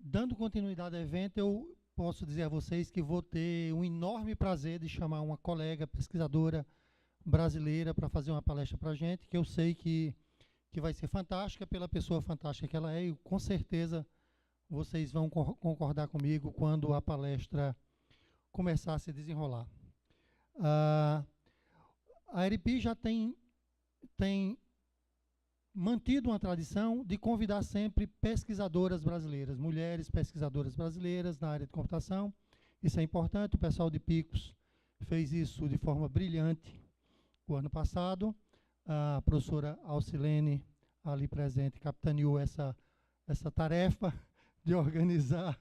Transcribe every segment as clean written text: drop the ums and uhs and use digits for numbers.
dando continuidade ao evento, eu posso dizer a vocês que vou ter um enorme prazer de chamar uma colega pesquisadora brasileira para fazer uma palestra para a gente, que eu sei que vai ser fantástica pela pessoa fantástica que ela é, e com certeza vocês vão concordar comigo quando a palestra começar a se desenrolar. A ERIP já tem mantido uma tradição de convidar sempre pesquisadoras brasileiras, mulheres pesquisadoras brasileiras na área de computação. Isso é importante, o pessoal de Picos fez isso de forma brilhante o ano passado. A professora Alcilene, ali presente, capitaneou essa tarefa de organizar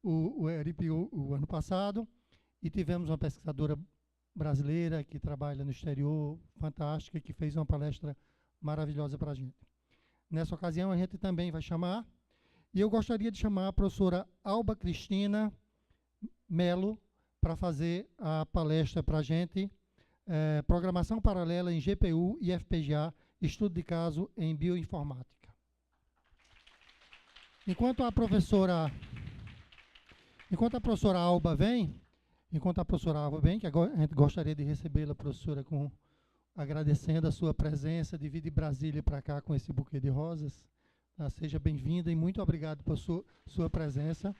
o ERIP o ano passado, e tivemos uma pesquisadora brasileira que trabalha no exterior, fantástica, que fez uma palestra maravilhosa para a gente. Nessa ocasião, a gente também vai chamar, e eu gostaria de chamar a professora Alba Cristina Melo para fazer a palestra para a gente, Programação Paralela em GPU e FPGA, Estudo de Caso em Bioinformática. Enquanto a professora Alba vem, que agora a gente gostaria de recebê-la, professora, agradecendo a sua presença de vir de Brasília para cá com esse buquê de rosas. Seja bem-vinda e muito obrigado por sua presença.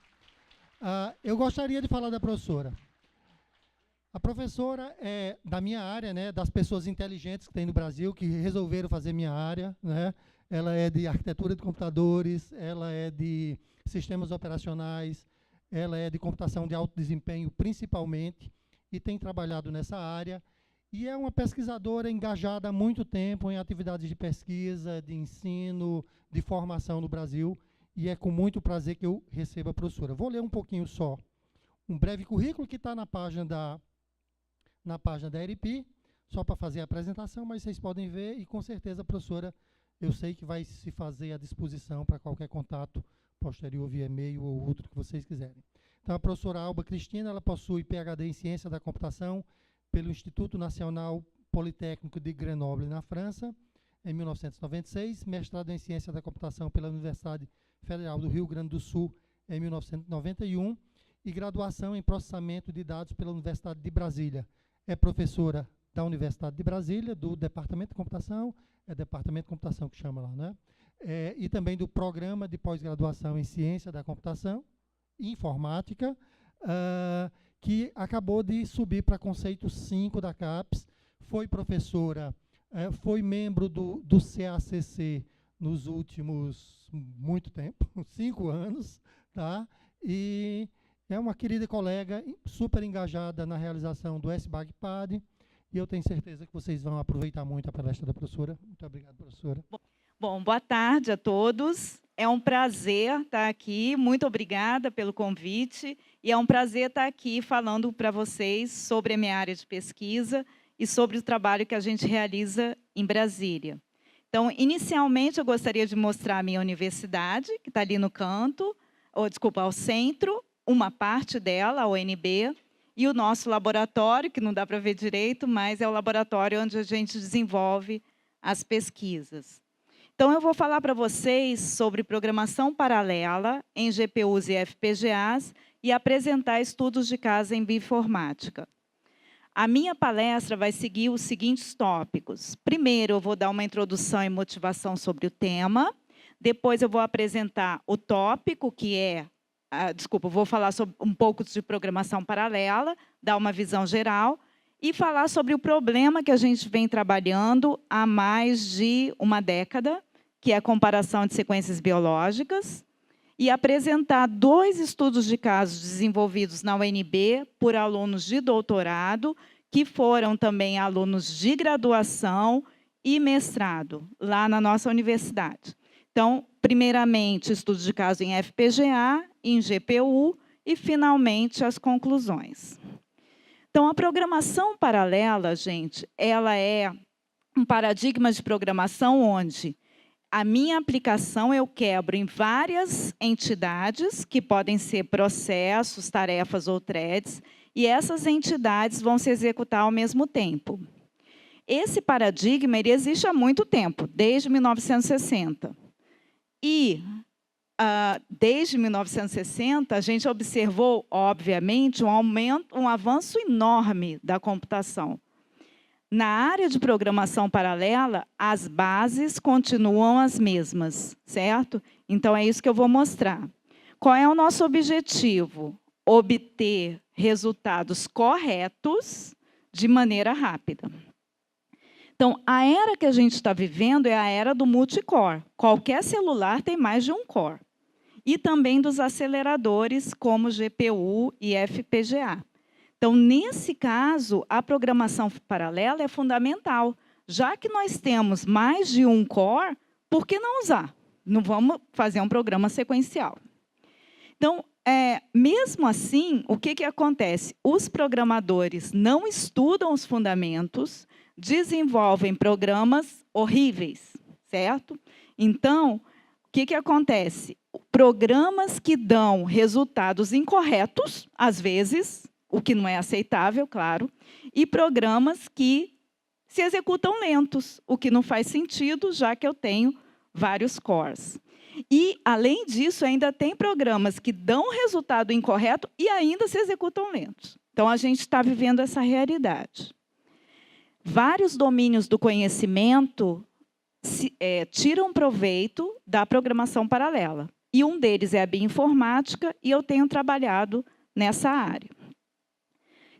Eu gostaria de falar da professora. A professora é da minha área, né, das pessoas inteligentes que tem no Brasil, que resolveram fazer minha área, né? Ela é de arquitetura de computadores, ela é de sistemas operacionais, ela é de computação de alto desempenho, principalmente, e tem trabalhado nessa área. E é uma pesquisadora engajada há muito tempo em atividades de pesquisa, de ensino, de formação no Brasil, e é com muito prazer que eu recebo a professora. Vou ler um pouquinho só, um breve currículo que está na página da ERIP, só para fazer a apresentação, mas vocês podem ver, e com certeza a professora, eu sei que vai se fazer à disposição para qualquer contato posterior via e-mail ou outro que vocês quiserem. Então, a professora Alba Cristina, ela possui PhD em Ciência da Computação pelo Instituto Nacional Politécnico de Grenoble, na França, em 1996, mestrado em Ciência da Computação pela Universidade Federal do Rio Grande do Sul, em 1991, e graduação em Processamento de Dados pela Universidade de Brasília. É professora da Universidade de Brasília, do Departamento de Computação, é Departamento de Computação que chama lá, né? E também do Programa de Pós-Graduação em Ciência da Computação e Informática, que acabou de subir para conceito 5 da CAPES, foi professora, foi membro do CACC nos últimos muito tempo, 5 anos, tá? E é uma querida colega, super engajada na realização do SBAG-PAD, e eu tenho certeza que vocês vão aproveitar muito a palestra da professora. Muito obrigado, professora. Bom, boa tarde a todos. É um prazer estar aqui. Muito obrigada pelo convite. E é um prazer estar aqui falando para vocês sobre a minha área de pesquisa e sobre o trabalho que a gente realiza em Brasília. Então, inicialmente, eu gostaria de mostrar a minha universidade, que está ali no canto, ao centro, uma parte dela, a UNB, e o nosso laboratório, que não dá para ver direito, mas é o laboratório onde a gente desenvolve as pesquisas. Então, eu vou falar para vocês sobre programação paralela em GPUs e FPGAs e apresentar estudos de caso em bioinformática. A minha palestra vai seguir os seguintes tópicos. Primeiro, eu vou dar uma introdução e motivação sobre o tema. Depois, eu vou apresentar o tópico, que é... vou falar sobre um pouco de programação paralela, dar uma visão geral, e falar sobre o problema que a gente vem trabalhando há mais de uma década, que é a comparação de sequências biológicas, e apresentar 2 estudos de casos desenvolvidos na UNB por alunos de doutorado, que foram também alunos de graduação e mestrado, lá na nossa universidade. Então, primeiramente, estudos de caso em FPGA, em GPU, e, finalmente, as conclusões. Então, a programação paralela, gente, ela é um paradigma de programação onde a minha aplicação eu quebro em várias entidades, que podem ser processos, tarefas ou threads, e essas entidades vão se executar ao mesmo tempo. Esse paradigma ele existe há muito tempo, desde 1960. E desde 1960, a gente observou, obviamente, um avanço enorme da computação. Na área de programação paralela, as bases continuam as mesmas, certo? Então, é isso que eu vou mostrar. Qual é o nosso objetivo? Obter resultados corretos de maneira rápida. Então, a era que a gente está vivendo é a era do multicore. Qualquer celular tem mais de um core. E também dos aceleradores, como GPU e FPGA. Então, nesse caso, a programação paralela é fundamental. Já que nós temos mais de um core, por que não usar? Não vamos fazer um programa sequencial. Então, mesmo assim, o que acontece? Os programadores não estudam os fundamentos, desenvolvem programas horríveis, certo? Então, o que acontece? Programas que dão resultados incorretos, às vezes, o que não é aceitável, claro, e programas que se executam lentos, o que não faz sentido, já que eu tenho vários cores. E, além disso, ainda tem programas que dão resultado incorreto e ainda se executam lentos. Então, a gente está vivendo essa realidade. Vários domínios do conhecimento tiram proveito da programação paralela. E um deles é a bioinformática, e eu tenho trabalhado nessa área.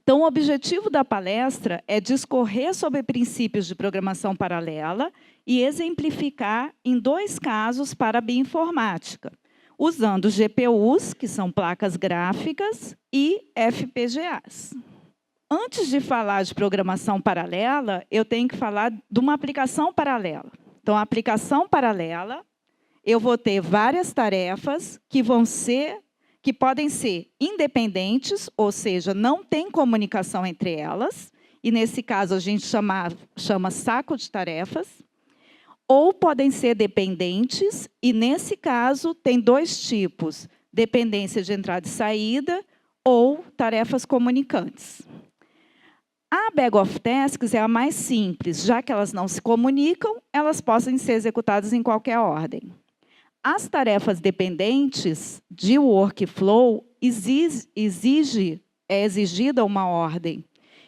Então, o objetivo da palestra é discorrer sobre princípios de programação paralela e exemplificar em 2 casos para a bioinformática, usando GPUs, que são placas gráficas, e FPGAs. Antes de falar de programação paralela, eu tenho que falar de uma aplicação paralela. Então, a aplicação paralela, eu vou ter várias tarefas que podem ser independentes, ou seja, não tem comunicação entre elas, e nesse caso a gente chama saco de tarefas, ou podem ser dependentes, e nesse caso tem 2 tipos, dependência de entrada e saída, ou tarefas comunicantes. A bag of tasks é a mais simples, já que elas não se comunicam, elas podem ser executadas em qualquer ordem. As tarefas dependentes de workflow é exigida uma ordem.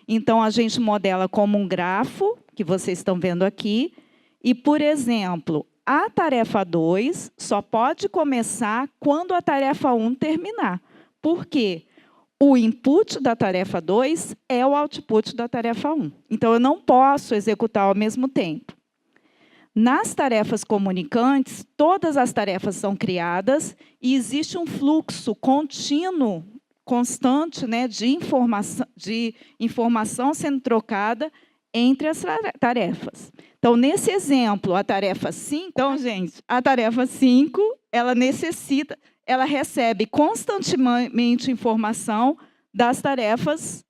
Então, a gente modela como um grafo, que vocês estão vendo aqui, e, por exemplo, a tarefa 2 só pode começar quando a tarefa 1 terminar. Por quê? O input da tarefa 2 é o output da tarefa 1. Então, eu não posso executar ao mesmo tempo. Nas tarefas comunicantes, todas as tarefas são criadas e existe um fluxo contínuo, constante, né, de informação sendo trocada entre as tarefas. Então, nesse exemplo, a tarefa 5, então, gente, a tarefa 5, ela recebe constantemente informação das tarefas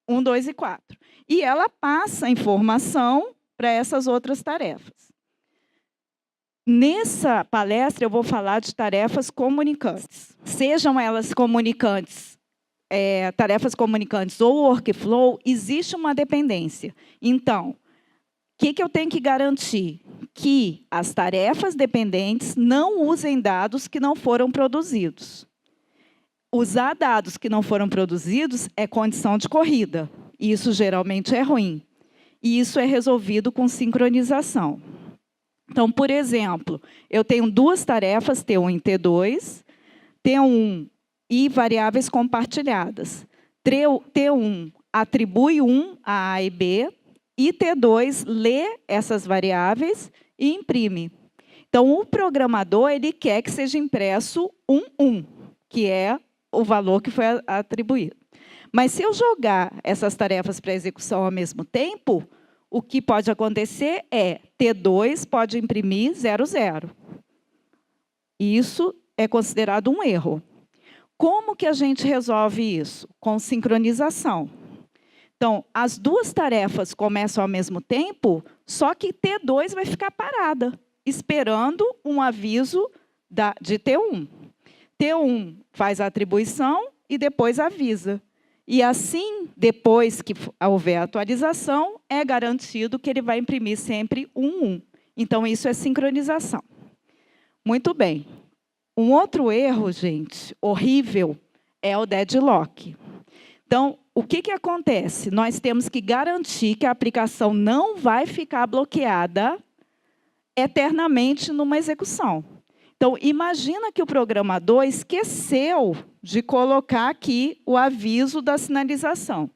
1, 2 e 4. E ela passa a informação para essas outras tarefas. Nessa palestra, eu vou falar de tarefas comunicantes. Sejam elas comunicantes, tarefas comunicantes ou workflow, existe uma dependência. Então, o que eu tenho que garantir? Que as tarefas dependentes não usem dados que não foram produzidos. Usar dados que não foram produzidos é condição de corrida. Isso geralmente é ruim. E isso é resolvido com sincronização. Então, por exemplo, eu tenho 2 tarefas, T1 e T2, T1 e variáveis compartilhadas. T1 atribui 1 a A e B, e T2 lê essas variáveis e imprime. Então, o programador ele quer que seja impresso 1, que é o valor que foi atribuído. Mas, se eu jogar essas tarefas para execução ao mesmo tempo, o que pode acontecer é T2 pode imprimir 0, 0. Isso é considerado um erro. Como que a gente resolve isso? Com sincronização. Então, as 2 tarefas começam ao mesmo tempo, só que T2 vai ficar parada, esperando um aviso de T1. T1 faz a atribuição e depois avisa. E assim, depois que houver a atualização, é garantido que ele vai imprimir sempre 1. Então, isso é sincronização. Muito bem. Um outro erro, gente, horrível, é o deadlock. Então, o que acontece? Nós temos que garantir que a aplicação não vai ficar bloqueada eternamente numa execução. Então, imagina que o programador esqueceu de colocar aqui o aviso da sinalização.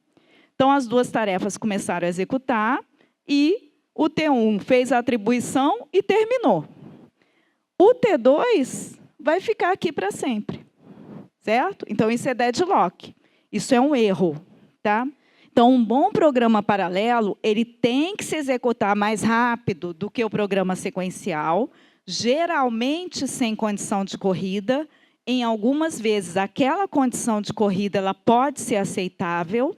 Então, as duas tarefas começaram a executar e o T1 fez a atribuição e terminou. O T2 vai ficar aqui para sempre, certo? Então, isso é deadlock. Isso é um erro, tá? Então, um bom programa paralelo, ele tem que se executar mais rápido do que o programa sequencial, geralmente sem condição de corrida. Em algumas vezes, aquela condição de corrida ela pode ser aceitável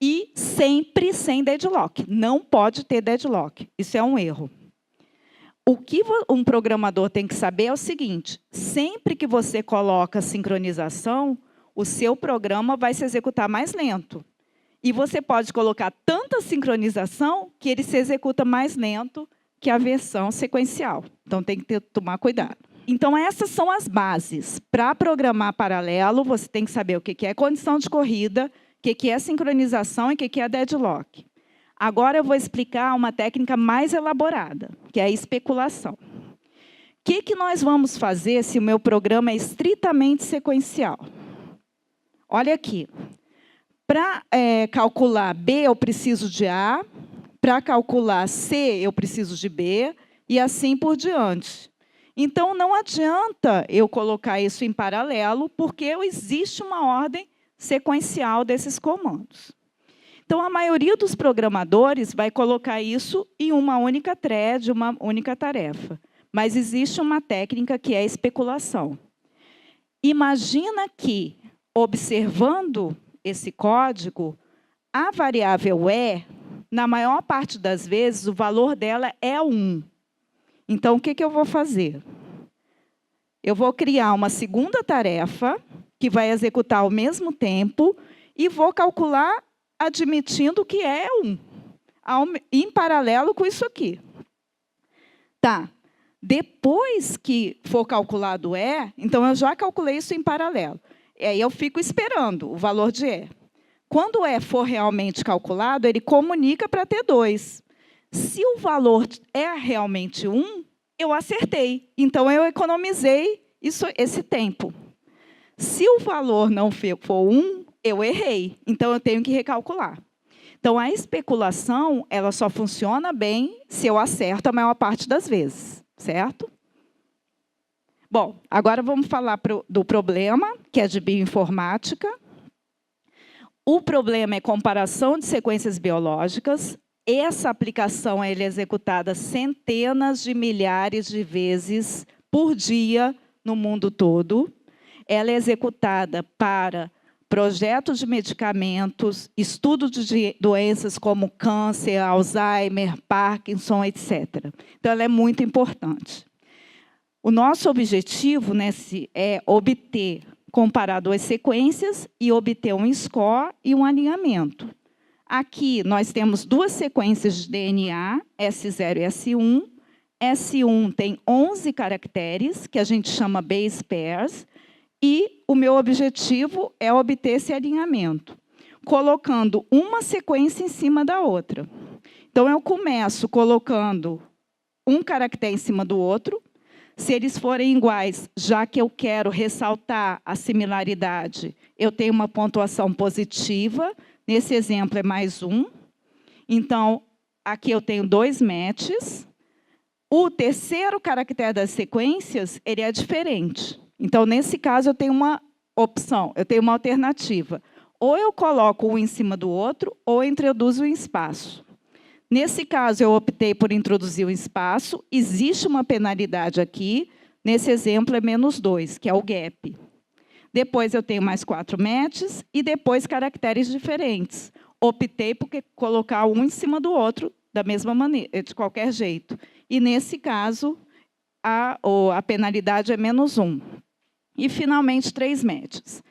e sempre sem deadlock. Não pode ter deadlock. Isso é um erro. O que um programador tem que saber é o seguinte: sempre que você coloca sincronização, o seu programa vai se executar mais lento. E você pode colocar tanta sincronização que ele se executa mais lento que a versão sequencial. Então, tem que tomar cuidado. Então, essas são as bases. Para programar paralelo, você tem que saber o que é condição de corrida, o que é sincronização e o que é deadlock. Agora, eu vou explicar uma técnica mais elaborada, que é a especulação. O que nós vamos fazer se o meu programa é estritamente sequencial? Olha aqui. Para calcular B, eu preciso de A. Para calcular C, eu preciso de B. E assim por diante. Então, não adianta eu colocar isso em paralelo, porque existe uma ordem sequencial desses comandos. Então, a maioria dos programadores vai colocar isso em uma única thread, uma única tarefa. Mas existe uma técnica que é a especulação. Imagina que, observando esse código, a variável E, na maior parte das vezes, o valor dela é 1. Então, o que eu vou fazer? Eu vou criar uma segunda tarefa, que vai executar ao mesmo tempo, e vou calcular admitindo que é 1, em paralelo com isso aqui. Tá. Depois que for calculado E, então eu já calculei isso em paralelo. E aí eu fico esperando o valor de E. Quando o E for realmente calculado, ele comunica para T2. Se o valor é realmente 1, eu acertei. Então, eu economizei esse tempo. Se o valor não for 1, eu errei. Então, eu tenho que recalcular. Então, a especulação ela só funciona bem se eu acerto a maior parte das vezes, certo? Bom, agora vamos falar do problema, que é de bioinformática. O problema é comparação de sequências biológicas. Essa aplicação é executada centenas de milhares de vezes por dia no mundo todo. Ela é executada para projetos de medicamentos, estudo de doenças como câncer, Alzheimer, Parkinson, etc. Então, ela é muito importante. O nosso objetivo é obter, comparar duas sequências e obter um score e um alinhamento. Aqui, nós temos duas sequências de DNA, S0 e S1. S1 tem 11 caracteres, que a gente chama base pairs, e o meu objetivo é obter esse alinhamento, colocando uma sequência em cima da outra. Então, eu começo colocando um caractere em cima do outro. Se eles forem iguais, já que eu quero ressaltar a similaridade, eu tenho uma pontuação positiva. Nesse exemplo, é mais 1. Então, aqui eu tenho 2 matches. O terceiro caractere das sequências, ele é diferente. Então, nesse caso, eu tenho uma opção, eu tenho uma alternativa. Ou eu coloco um em cima do outro, ou eu introduzo um espaço. Nesse caso, eu optei por introduzir um espaço. Existe uma penalidade aqui. Nesse exemplo, é -2, que é o gap. Depois, eu tenho mais 4 matches e depois caracteres diferentes. Optei por colocar um em cima do outro da mesma maneira, de qualquer jeito. E, nesse caso, a penalidade é -1. E, finalmente, 3 matches.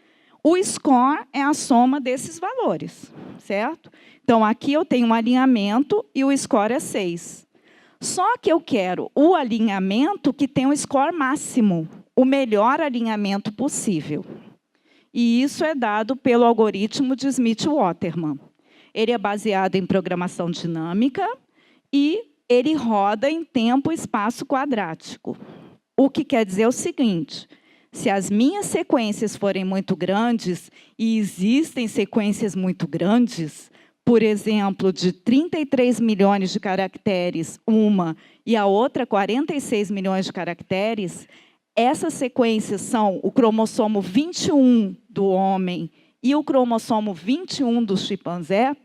O score é a soma desses valores, certo? Então, aqui eu tenho um alinhamento e o score é 6. Só que eu quero o alinhamento que tem um score máximo. o melhor alinhamento possível. E isso é dado pelo algoritmo de Smith-Waterman. Ele é baseado em programação dinâmica e ele roda em tempo e espaço quadrático. O que quer dizer o seguinte: se as minhas sequências forem muito grandes, e existem sequências muito grandes, por exemplo, de 33 milhões de caracteres, uma, e a outra 46 milhões de caracteres, essas sequências são o cromossomo 21 do homem e o cromossomo 21 do chimpanzé,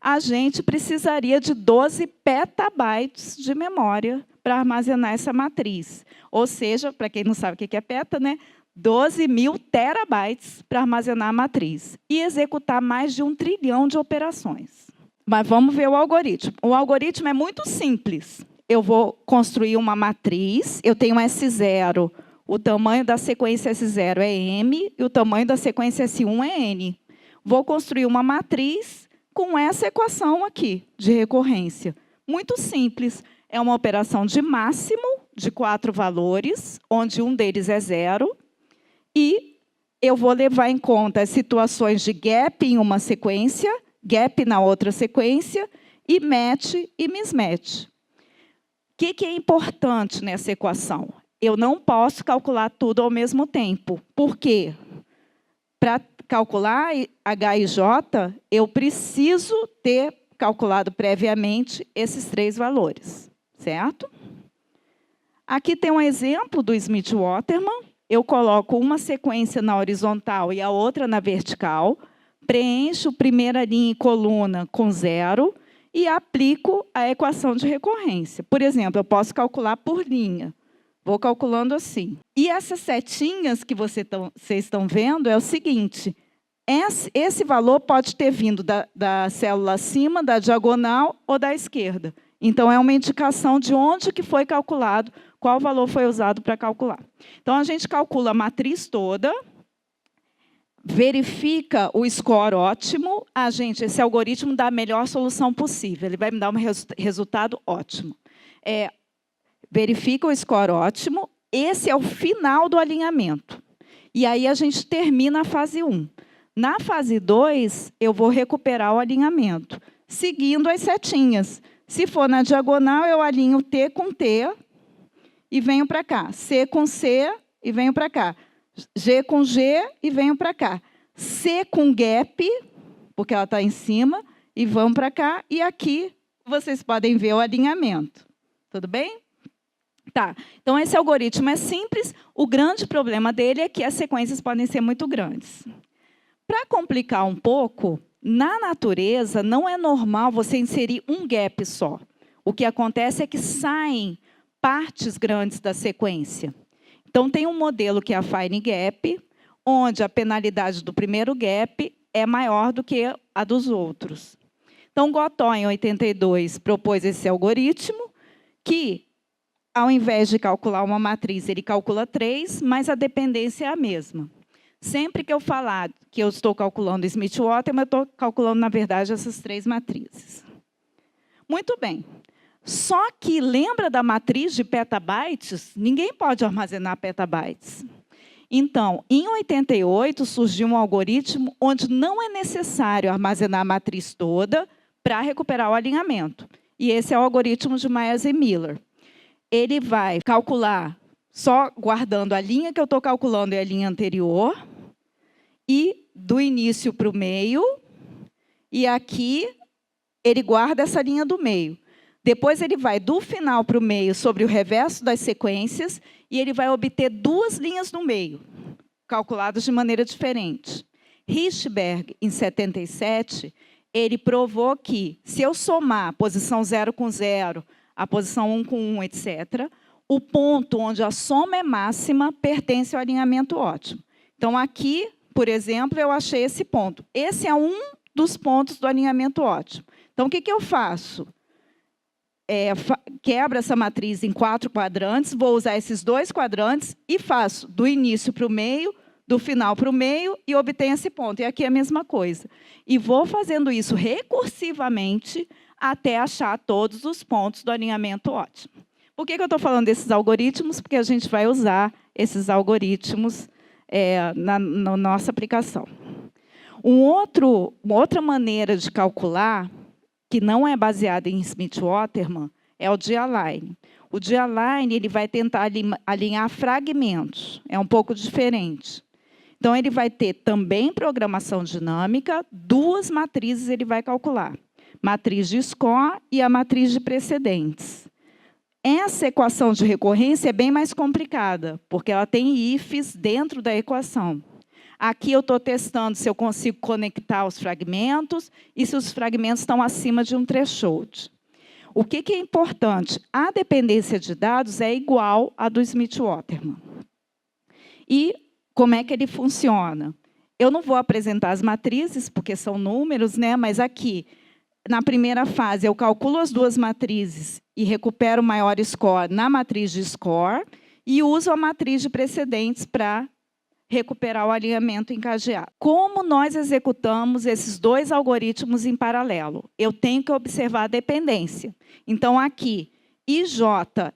a gente precisaria de 12 petabytes de memória para armazenar essa matriz. Ou seja, para quem não sabe o que é peta, né? 12 mil terabytes para armazenar a matriz e executar mais de 1 trilhão de operações. Mas vamos ver o algoritmo. O algoritmo é muito simples. Eu vou construir uma matriz, eu tenho S0, o tamanho da sequência S0 é M e o tamanho da sequência S1 é N. Vou construir uma matriz com essa equação aqui, de recorrência. Muito simples. É uma operação de máximo de 4 valores, onde um deles é 0. E eu vou levar em conta as situações de gap em uma sequência, gap na outra sequência, e match e mismatch. O que é importante nessa equação? Eu não posso calcular tudo ao mesmo tempo. Por quê? Para calcular H e J, eu preciso ter calculado previamente esses 3 valores, certo? Aqui tem um exemplo do Smith-Waterman. Eu coloco uma sequência na horizontal e a outra na vertical, preencho primeira linha e coluna com 0 e aplico a equação de recorrência. Por exemplo, eu posso calcular por linha. Vou calculando assim. E essas setinhas que vocês estão vendo é o seguinte: esse valor pode ter vindo da célula acima, da diagonal ou da esquerda. Então, é uma indicação de onde que foi calculado, qual valor foi usado para calcular. Então, a gente calcula a matriz toda, verifica o score ótimo. Esse algoritmo dá a melhor solução possível. Ele vai me dar um resultado ótimo. Verifica o score ótimo. Esse é o final do alinhamento. E aí, a gente termina a fase 1. Na fase 2, eu vou recuperar o alinhamento, seguindo as setinhas. Se for na diagonal, eu alinho T com T e venho para cá. C com C e venho para cá. G com G e venho para cá. C com gap, porque ela está em cima, e vamos para cá. E aqui vocês podem ver o alinhamento. Tudo bem? Tá. Então, esse algoritmo é simples. O grande problema dele é que as sequências podem ser muito grandes. Para complicar um pouco, na natureza, não é normal você inserir um gap só. O que acontece é que saem partes grandes da sequência. Então, tem um modelo que é a Fine Gap, onde a penalidade do primeiro gap é maior do que a dos outros. Então, Gottó, em 82, propôs esse algoritmo, que, ao invés de calcular uma matriz, ele calcula 3, mas a dependência é a mesma. Sempre que eu falar que eu estou calculando Smith-Waterman, eu estou calculando, na verdade, essas 3 matrizes. Muito bem. Só que, lembra da matriz de petabytes? Ninguém pode armazenar petabytes. Então, em 88, surgiu um algoritmo onde não é necessário armazenar a matriz toda para recuperar o alinhamento. E esse é o algoritmo de Myers e Miller. Ele vai calcular só guardando a linha que eu estou calculando e a linha anterior, e do início para o meio, e aqui ele guarda essa linha do meio. Depois ele vai do final para o meio sobre o reverso das sequências, e ele vai obter 2 linhas no meio, calculadas de maneira diferente. Hirschberg, em 77, ele provou que, se eu somar a posição 0 com 0, a posição 1 com 1, etc., o ponto onde a soma é máxima pertence ao alinhamento ótimo. Então, aqui, por exemplo, eu achei esse ponto. Esse é um dos pontos do alinhamento ótimo. Então, o que eu faço? Quebro essa matriz em 4 quadrantes, vou usar esses 2 quadrantes e faço do início para o meio, do final para o meio, e obtenho esse ponto. E aqui é a mesma coisa. E vou fazendo isso recursivamente até achar todos os pontos do alinhamento ótimo. Por que eu estou falando desses algoritmos? Porque a gente vai usar esses algoritmos na nossa aplicação. Uma outra maneira de calcular, que não é baseada em Smith-Waterman, é o D-Align. O D-Align ele vai tentar alinhar fragmentos, é um pouco diferente. Então, ele vai ter também programação dinâmica, duas matrizes ele vai calcular. Matriz de score e a matriz de precedentes. Essa equação de recorrência é bem mais complicada, porque ela tem ifs dentro da equação. Aqui eu estou testando se eu consigo conectar os fragmentos e se os fragmentos estão acima de um threshold. O que é importante? A dependência de dados é igual à do Smith-Waterman. E como é que ele funciona? Eu não vou apresentar as matrizes, porque são números, né? Mas aqui, na primeira fase, eu calculo as duas matrizes e recupero o maior score na matriz de score e uso a matriz de precedentes para recuperar o alinhamento encadeado. Como nós executamos esses dois algoritmos em paralelo? Eu tenho que observar a dependência. Então, aqui, IJ,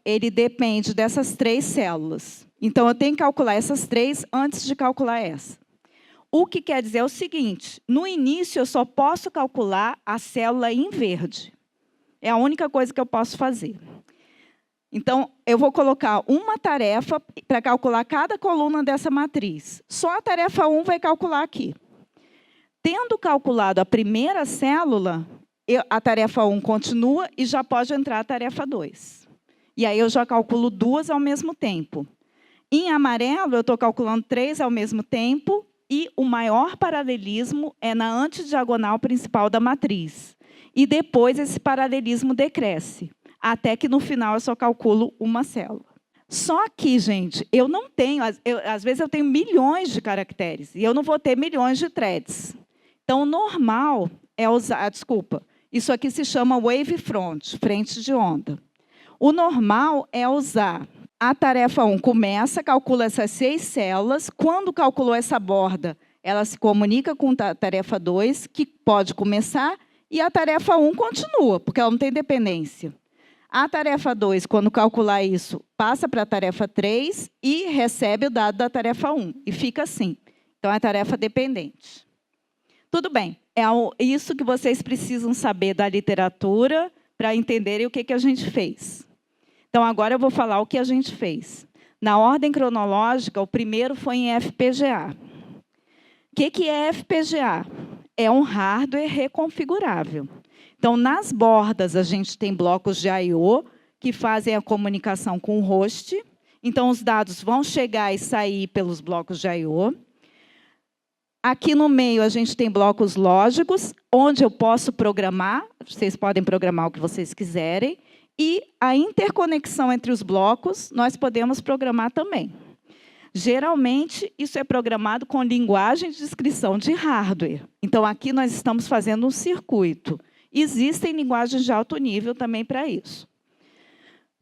ele depende dessas 3 células. Então, eu tenho que calcular essas 3 antes de calcular essa. O que quer dizer é o seguinte, no início, eu só posso calcular a célula em verde. É a única coisa que eu posso fazer. Então, eu vou colocar uma tarefa para calcular cada coluna dessa matriz. Só a tarefa 1 vai calcular aqui. Tendo calculado a primeira célula, a tarefa 1 continua e já pode entrar a tarefa 2. E aí eu já calculo 2 ao mesmo tempo. Em amarelo, eu estou calculando 3 ao mesmo tempo e o maior paralelismo é na antediagonal principal da matriz. E depois esse paralelismo decresce, até que no final eu só calculo uma célula. Só que, gente, eu não tenho, às vezes eu tenho milhões de caracteres e eu não vou ter milhões de threads. Então, o normal é usar, desculpa, isso aqui se chama wavefront, frente de onda. O normal é usar a tarefa 1 começa, calcula essas 6 células. Quando calculou essa borda, ela se comunica com a tarefa 2, que pode começar, e a tarefa 1 continua, porque ela não tem dependência. A tarefa 2, quando calcular isso, passa para a tarefa 3 e recebe o dado da tarefa 1, e fica assim. Então, é tarefa dependente. Tudo bem, é isso que vocês precisam saber da literatura para entenderem o que a gente fez. Então, agora eu vou falar o que a gente fez. Na ordem cronológica, o primeiro foi em FPGA. O que é FPGA? É um hardware reconfigurável. Então, nas bordas, a gente tem blocos de I/O que fazem a comunicação com o host. Então, os dados vão chegar e sair pelos blocos de I/O. Aqui no meio, a gente tem blocos lógicos, onde eu posso programar. Vocês podem programar o que vocês quiserem. E a interconexão entre os blocos, nós podemos programar também. Geralmente, isso é programado com linguagem de descrição de hardware. Então, aqui nós estamos fazendo um circuito. Existem linguagens de alto nível também para isso.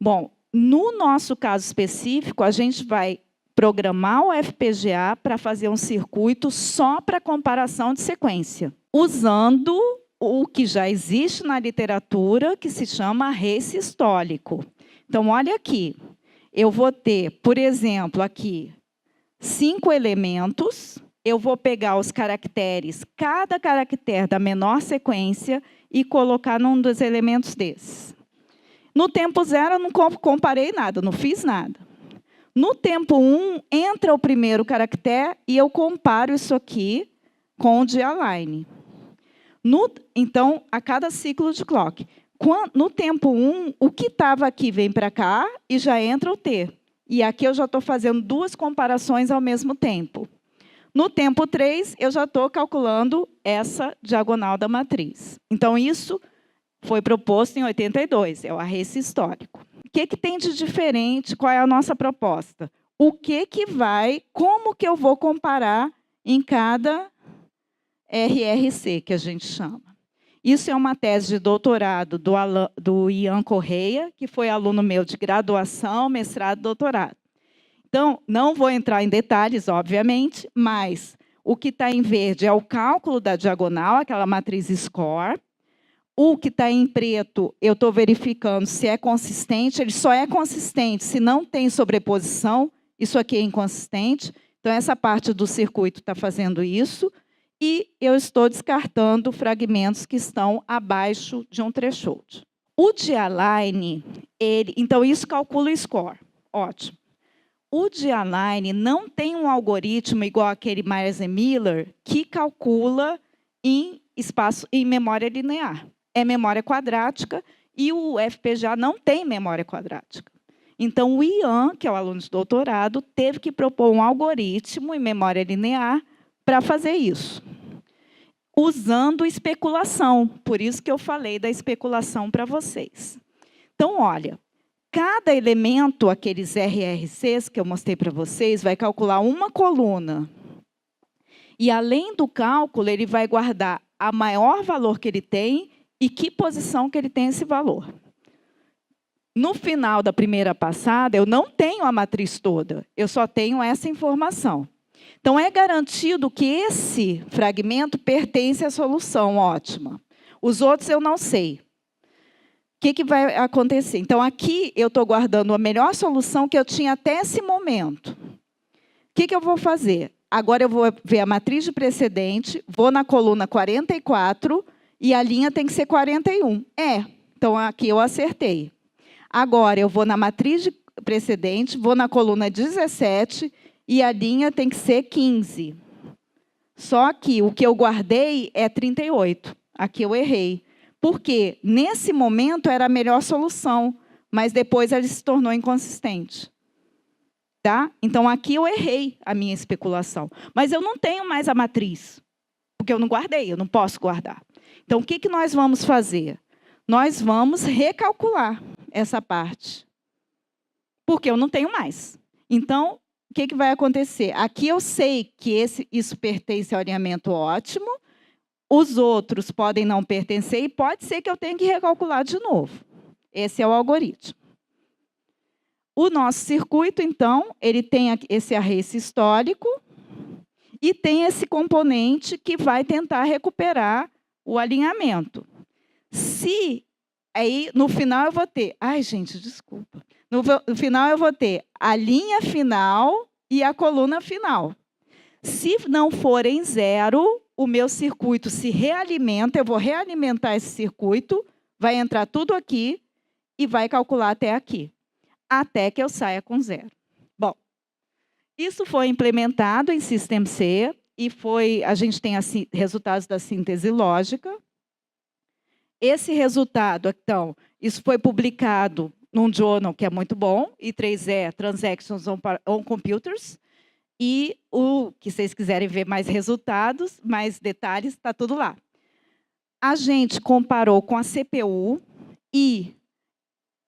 Bom, no nosso caso específico, a gente vai programar o FPGA para fazer um circuito só para comparação de sequência, usando o que já existe na literatura, que se chama race histórico. Então, olha aqui. Eu vou ter, por exemplo, aqui, 5 elementos. Eu vou pegar os caracteres, cada caractere da menor sequência, e colocar num dos elementos desses. No tempo 0, eu não comparei nada, não fiz nada. No tempo 1, entra o primeiro caractere e eu comparo isso aqui com o de align. Então, a cada ciclo de clock. No tempo 1, o que estava aqui vem para cá e já entra o T. E aqui eu já estou fazendo 2 comparações ao mesmo tempo. No tempo 3, eu já estou calculando essa diagonal da matriz. Então, isso foi proposto em 82, é o arrace histórico. O que tem de diferente? Qual é a nossa proposta? Como que eu vou comparar em cada RRC, que a gente chama? Isso é uma tese de doutorado do Ian Correia, que foi aluno meu de graduação, mestrado e doutorado. Então, não vou entrar em detalhes, obviamente, mas o que está em verde é o cálculo da diagonal, aquela matriz score. O que está em preto, eu estou verificando se é consistente. Ele só é consistente se não tem sobreposição. Isso aqui é inconsistente. Então, essa parte do circuito está fazendo isso. E eu estou descartando fragmentos que estão abaixo de um threshold. O D-Align, então isso calcula o score. Ótimo. O D-Align não tem um algoritmo igual aquele Myers e Miller que calcula em memória linear. É memória quadrática e o FPGA não tem memória quadrática. Então, o Ian, que é o aluno de doutorado, teve que propor um algoritmo em memória linear para fazer isso, usando especulação. Por isso que eu falei da especulação para vocês. Então, olha, cada elemento, aqueles RRCs que eu mostrei para vocês, vai calcular uma coluna. E, além do cálculo, ele vai guardar o maior valor que ele tem e que posição que ele tem esse valor. No final da primeira passada, eu não tenho a matriz toda, eu só tenho essa informação. Então, é garantido que esse fragmento pertence à solução ótima. Os outros eu não sei. O que vai acontecer? Então, aqui eu estou guardando a melhor solução que eu tinha até esse momento. O que eu vou fazer? Agora eu vou ver a matriz de precedente, vou na coluna 44 e a linha tem que ser 41. Então aqui eu acertei. Agora eu vou na matriz de precedente, vou na coluna 17 e a linha tem que ser 15. Só que o que eu guardei é 38. Aqui eu errei. Porque nesse momento era a melhor solução, mas depois ela se tornou inconsistente. Tá? Então, aqui eu errei a minha especulação. Mas eu não tenho mais a matriz, porque eu não guardei, eu não posso guardar. Então, o que nós vamos fazer? Nós vamos recalcular essa parte, porque eu não tenho mais. Então, o que vai acontecer? Aqui eu sei que isso pertence ao alinhamento ótimo, os outros podem não pertencer e pode ser que eu tenha que recalcular de novo. Esse é o algoritmo. O nosso circuito, então, ele tem esse arrace histórico e tem esse componente que vai tentar recuperar o alinhamento. Se aí no final eu vou ter, gente, desculpa. No final eu vou ter a linha final e a coluna final. Se não forem zero, o meu circuito se realimenta, eu vou realimentar esse circuito, vai entrar tudo aqui e vai calcular até aqui, até que eu saia com zero. Bom, isso foi implementado em SystemC e a gente tem resultados da síntese lógica. Esse resultado, então, isso foi publicado num journal que é muito bom, I3E, Transactions on Computers, e que vocês quiserem ver mais resultados, mais detalhes, está tudo lá. A gente comparou com a CPU e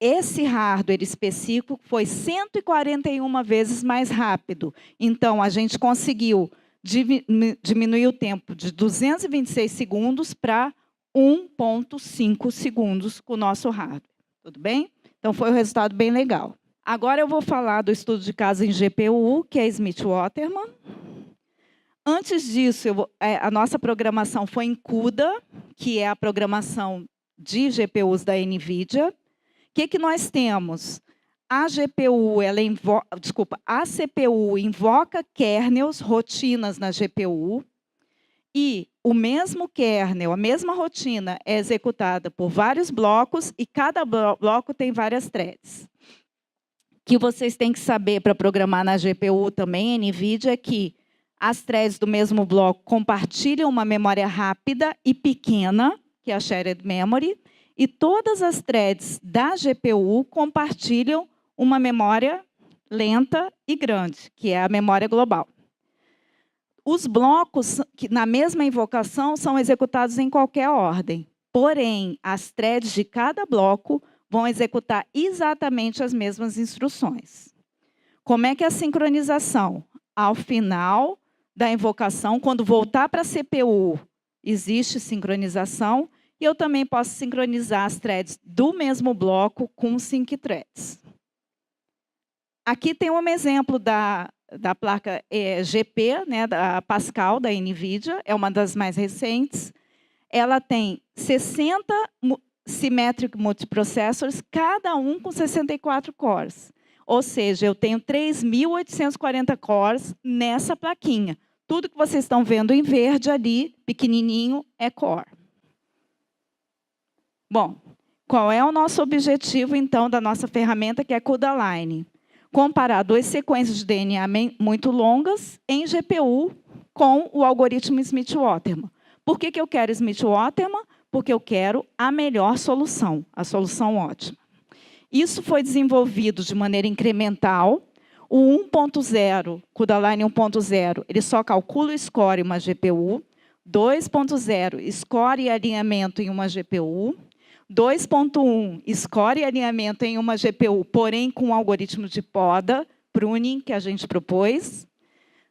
esse hardware específico foi 141 vezes mais rápido. Então, a gente conseguiu diminuir o tempo de 226 segundos para 1,5 segundos com o nosso hardware. Tudo bem? Então, foi um resultado bem legal. Agora eu vou falar do estudo de caso em GPU, que é Smith-Waterman. Antes disso, a nossa programação foi em CUDA, que é a programação de GPUs da NVIDIA. O que nós temos? A CPU invoca kernels, rotinas na GPU, e o mesmo kernel, a mesma rotina, é executada por vários blocos, e cada bloco tem várias threads. O que vocês têm que saber para programar na GPU também, NVIDIA, é que as threads do mesmo bloco compartilham uma memória rápida e pequena, que é a shared memory, e todas as threads da GPU compartilham uma memória lenta e grande, que é a memória global. Os blocos, na mesma invocação, são executados em qualquer ordem. Porém, as threads de cada bloco vão executar exatamente as mesmas instruções. Como é que é a sincronização? Ao final da invocação, quando voltar para a CPU, existe sincronização, e eu também posso sincronizar as threads do mesmo bloco com sync threads. Aqui tem um exemplo da placa GP, né, da Pascal, da NVIDIA, é uma das mais recentes. ela tem 60 Symmetric Multiprocessors, cada um com 64 cores. Ou seja, eu tenho 3.840 cores nessa plaquinha. Tudo que vocês estão vendo em verde ali, pequenininho, é core. Bom, qual é o nosso objetivo, então, da nossa ferramenta, que é CUDA-Line? Comparar duas sequências de DNA muito longas em GPU com o algoritmo Smith-Waterman. Por que eu quero Smith-Waterman? Porque eu quero a melhor solução, a solução ótima. Isso foi desenvolvido de maneira incremental. O 1.0, CUDA-Line 1.0, ele só calcula o score em uma GPU. 2.0, score e alinhamento em uma GPU. 2.1, score e alinhamento em uma GPU, porém com o algoritmo de poda, pruning, que a gente propôs.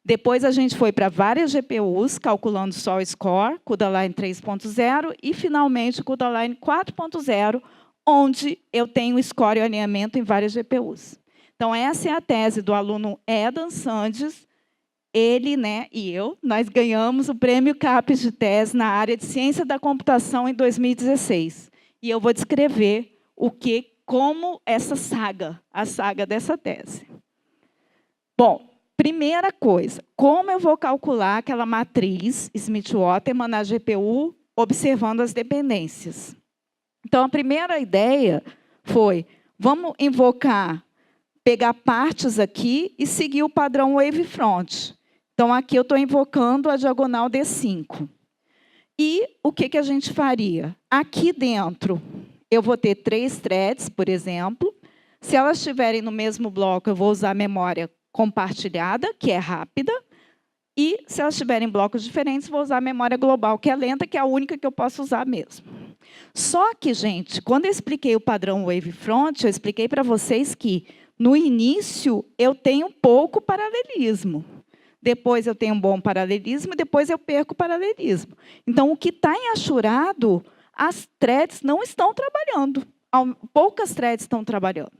Depois a gente foi para várias GPUs, calculando só o score, CUDA-Line 3.0, e finalmente CUDA-Line 4.0, onde eu tenho score e alinhamento em várias GPUs. Então, essa é a tese do aluno Edan Sandes. Ele, e eu, nós ganhamos o prêmio CAPES de tese na área de ciência da computação em 2016. E eu vou descrever como essa saga, a saga dessa tese. Bom, primeira coisa, como eu vou calcular aquela matriz Smith-Waterman na GPU, observando as dependências? Então, a primeira ideia foi, vamos invocar, pegar partes aqui e seguir o padrão wavefront. Então, aqui eu estou invocando a diagonal D5. E o que a gente faria? Aqui dentro, eu vou ter 3 threads, por exemplo. Se elas estiverem no mesmo bloco, eu vou usar a memória compartilhada, que é rápida. E, se elas estiverem em blocos diferentes, vou usar a memória global, que é lenta, que é a única que eu posso usar mesmo. Só que, gente, quando eu expliquei o padrão wavefront, eu expliquei para vocês que, no início, eu tenho pouco paralelismo. Depois eu tenho um bom paralelismo, e depois eu perco o paralelismo. Então, o que está em Ashurado, as threads não estão trabalhando. Poucas threads estão trabalhando.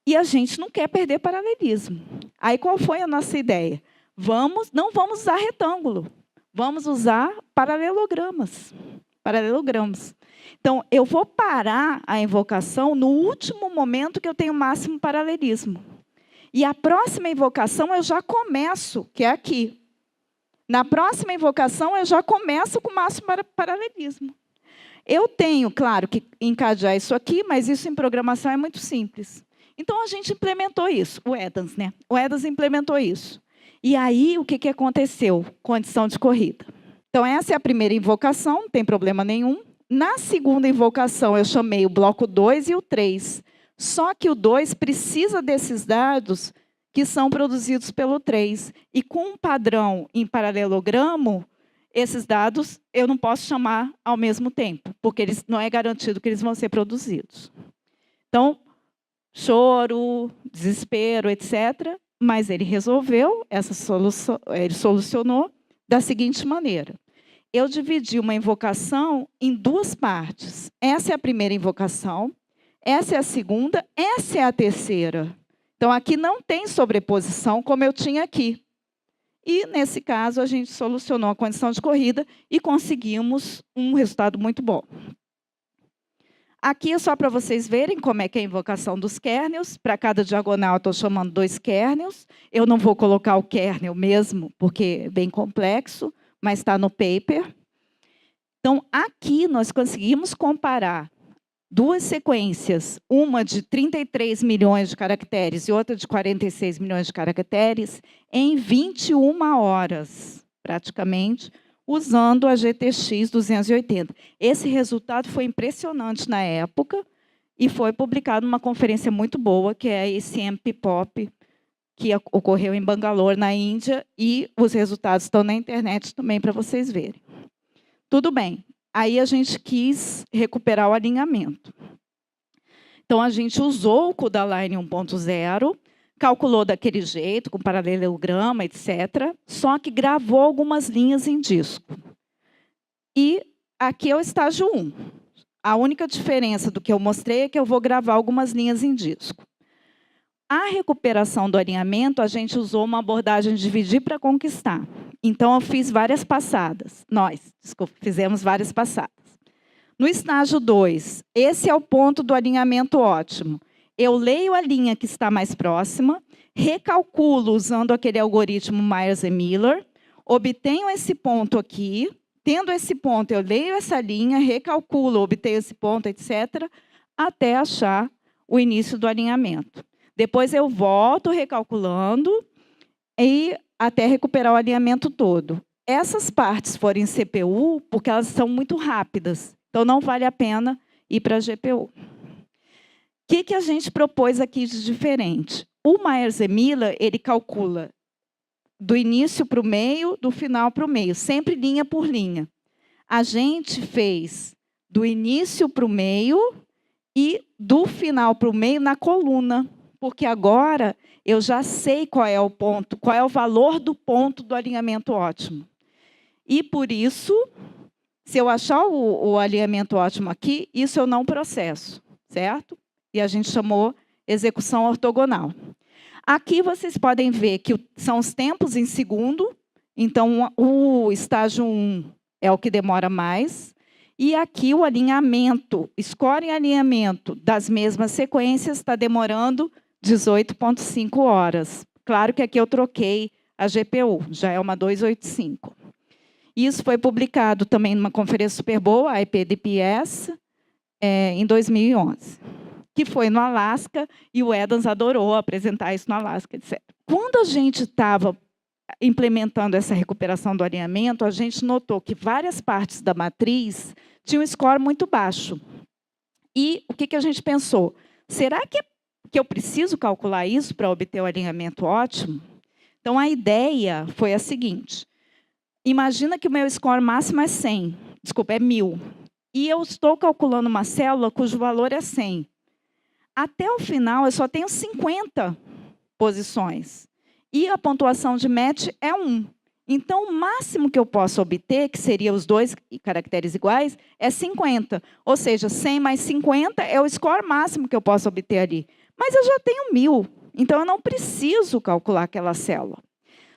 E a gente não quer perder paralelismo. Aí, qual foi a nossa ideia? Não vamos usar retângulo, vamos usar paralelogramas. Então, eu vou parar a invocação no último momento que eu tenho máximo paralelismo. E a próxima invocação eu já começo, que é aqui. Na próxima invocação eu já começo com o máximo paralelismo. Eu tenho, claro, que encadear isso aqui, mas isso em programação é muito simples. Então, a gente implementou isso, o Edans, O Edans implementou isso. E aí, o que aconteceu? Condição de corrida. Então, essa é a primeira invocação, não tem problema nenhum. Na segunda invocação, eu chamei o bloco 2 e o 3. Só que o 2 precisa desses dados que são produzidos pelo 3. E com um padrão em paralelogramo, esses dados eu não posso chamar ao mesmo tempo, porque não é garantido que eles vão ser produzidos. Então, choro, desespero, etc. Mas ele resolveu essa solução, ele solucionou da seguinte maneira. Eu dividi uma invocação em 2 partes. Essa é a primeira invocação, essa é a segunda, essa é a terceira. Então, aqui não tem sobreposição, como eu tinha aqui. E, nesse caso, a gente solucionou a condição de corrida e conseguimos um resultado muito bom. Aqui é só para vocês verem como é que é a invocação dos kernels. Para cada diagonal, eu estou chamando 2 kernels. Eu não vou colocar o kernel mesmo, porque é bem complexo, mas está no paper. Então, aqui nós conseguimos comparar 2 sequências, uma de 33 milhões de caracteres e outra de 46 milhões de caracteres, em 21 horas, praticamente, usando a GTX 280. Esse resultado foi impressionante na época e foi publicado numa conferência muito boa, que é a ACM Pop, que ocorreu em Bangalore, na Índia, e os resultados estão na internet também para vocês verem. Tudo bem. Aí a gente quis recuperar o alinhamento. Então, a gente usou o CUDA-Line 1.0, calculou daquele jeito, com paralelograma, etc., só que gravou algumas linhas em disco. E aqui é o estágio 1. A única diferença do que eu mostrei é que eu vou gravar algumas linhas em disco. A recuperação do alinhamento, a gente usou uma abordagem de dividir para conquistar. Então, eu fiz várias passadas. Fizemos várias passadas. No estágio 2, esse é o ponto do alinhamento ótimo. Eu leio a linha que está mais próxima, recalculo usando aquele algoritmo Myers e Miller, obtenho esse ponto aqui, tendo esse ponto, eu leio essa linha, recalculo, obtenho esse ponto, etc., até achar o início do alinhamento. Depois eu volto recalculando e até recuperar o alinhamento todo. Essas partes forem CPU, porque elas são muito rápidas, então não vale a pena ir para a GPU. O que a gente propôs aqui de diferente? O Myers e Miller, ele calcula do início para o meio, do final para o meio, sempre linha por linha. A gente fez do início para o meio e do final para o meio na coluna, porque agora eu já sei qual é o ponto, qual é o valor do ponto do alinhamento ótimo. E, por isso, se eu achar o alinhamento ótimo aqui, isso eu não processo, certo? E a gente chamou execução ortogonal. Aqui vocês podem ver que são os tempos em segundo. Então, o estágio 1 é o que demora mais. E aqui o alinhamento, score em alinhamento das mesmas sequências está demorando 18,5 horas. Claro que aqui eu troquei a GPU, já é uma 285. Isso foi publicado também numa conferência super boa, a IPDPS, em 2011. Que foi no Alasca, e o Edans adorou apresentar isso no Alasca, etc. Quando a gente estava implementando essa recuperação do alinhamento, a gente notou que várias partes da matriz tinham um score muito baixo. E o que a gente pensou? Será que eu preciso calcular isso para obter o alinhamento ótimo? Então, a ideia foi a seguinte. Imagina que o meu score máximo é 100, desculpa, é 1000. E eu estou calculando uma célula cujo valor é 100. Até o final, eu só tenho 50 posições. E a pontuação de match é 1. Então, o máximo que eu posso obter, que seria os dois caracteres iguais, é 50. Ou seja, 100 mais 50 é o score máximo que eu posso obter ali. Mas eu já tenho 1000. Então, eu não preciso calcular aquela célula.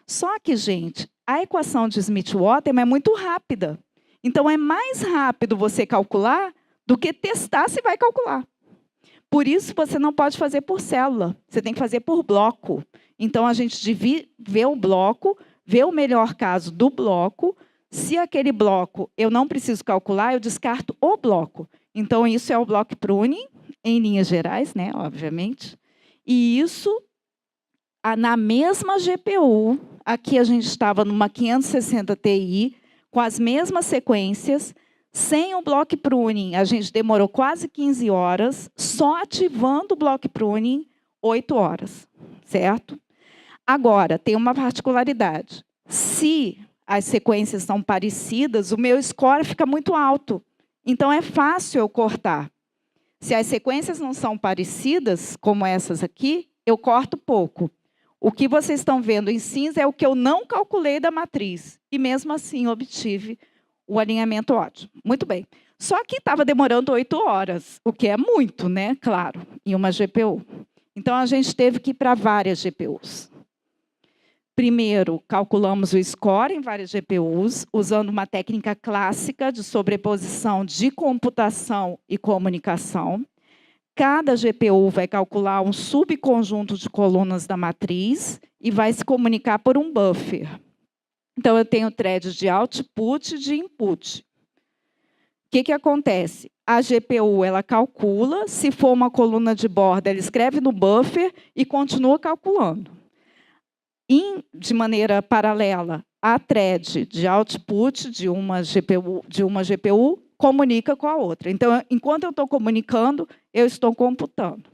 Só que, gente, a equação de Smith-Waterman é muito rápida. Então, é mais rápido você calcular do que testar se vai calcular. Por isso, você não pode fazer por célula. Você tem que fazer por bloco. Então, a gente vê o bloco, vê o melhor caso do bloco. Se aquele bloco eu não preciso calcular, eu descarto o bloco. Então, isso é o block pruning, em linhas gerais, né, obviamente. E isso, na mesma GPU, aqui a gente estava numa 560 Ti, com as mesmas sequências, sem o block pruning, a gente demorou quase 15 horas, só ativando o block pruning, 8 horas, certo? Agora, tem uma particularidade. Se as sequências são parecidas, o meu score fica muito alto. Então, é fácil eu cortar. Se as sequências não são parecidas, como essas aqui, eu corto pouco. O que vocês estão vendo em cinza é o que eu não calculei da matriz. E, mesmo assim, obtive o alinhamento ótimo. Muito bem. Só que estava demorando 8 horas, o que é muito, né? Claro, em uma GPU. Então, a gente teve que ir para várias GPUs. Primeiro, calculamos o score em várias GPUs, usando uma técnica clássica de sobreposição de computação e comunicação. Cada GPU vai calcular um subconjunto de colunas da matriz e vai se comunicar por um buffer. Então, eu tenho threads de output e de input. O que acontece? A GPU ela calcula, se for uma coluna de borda, ela escreve no buffer e continua calculando. De maneira paralela, a thread de output de uma GPU comunica com a outra. Então, enquanto eu estou comunicando, eu estou computando.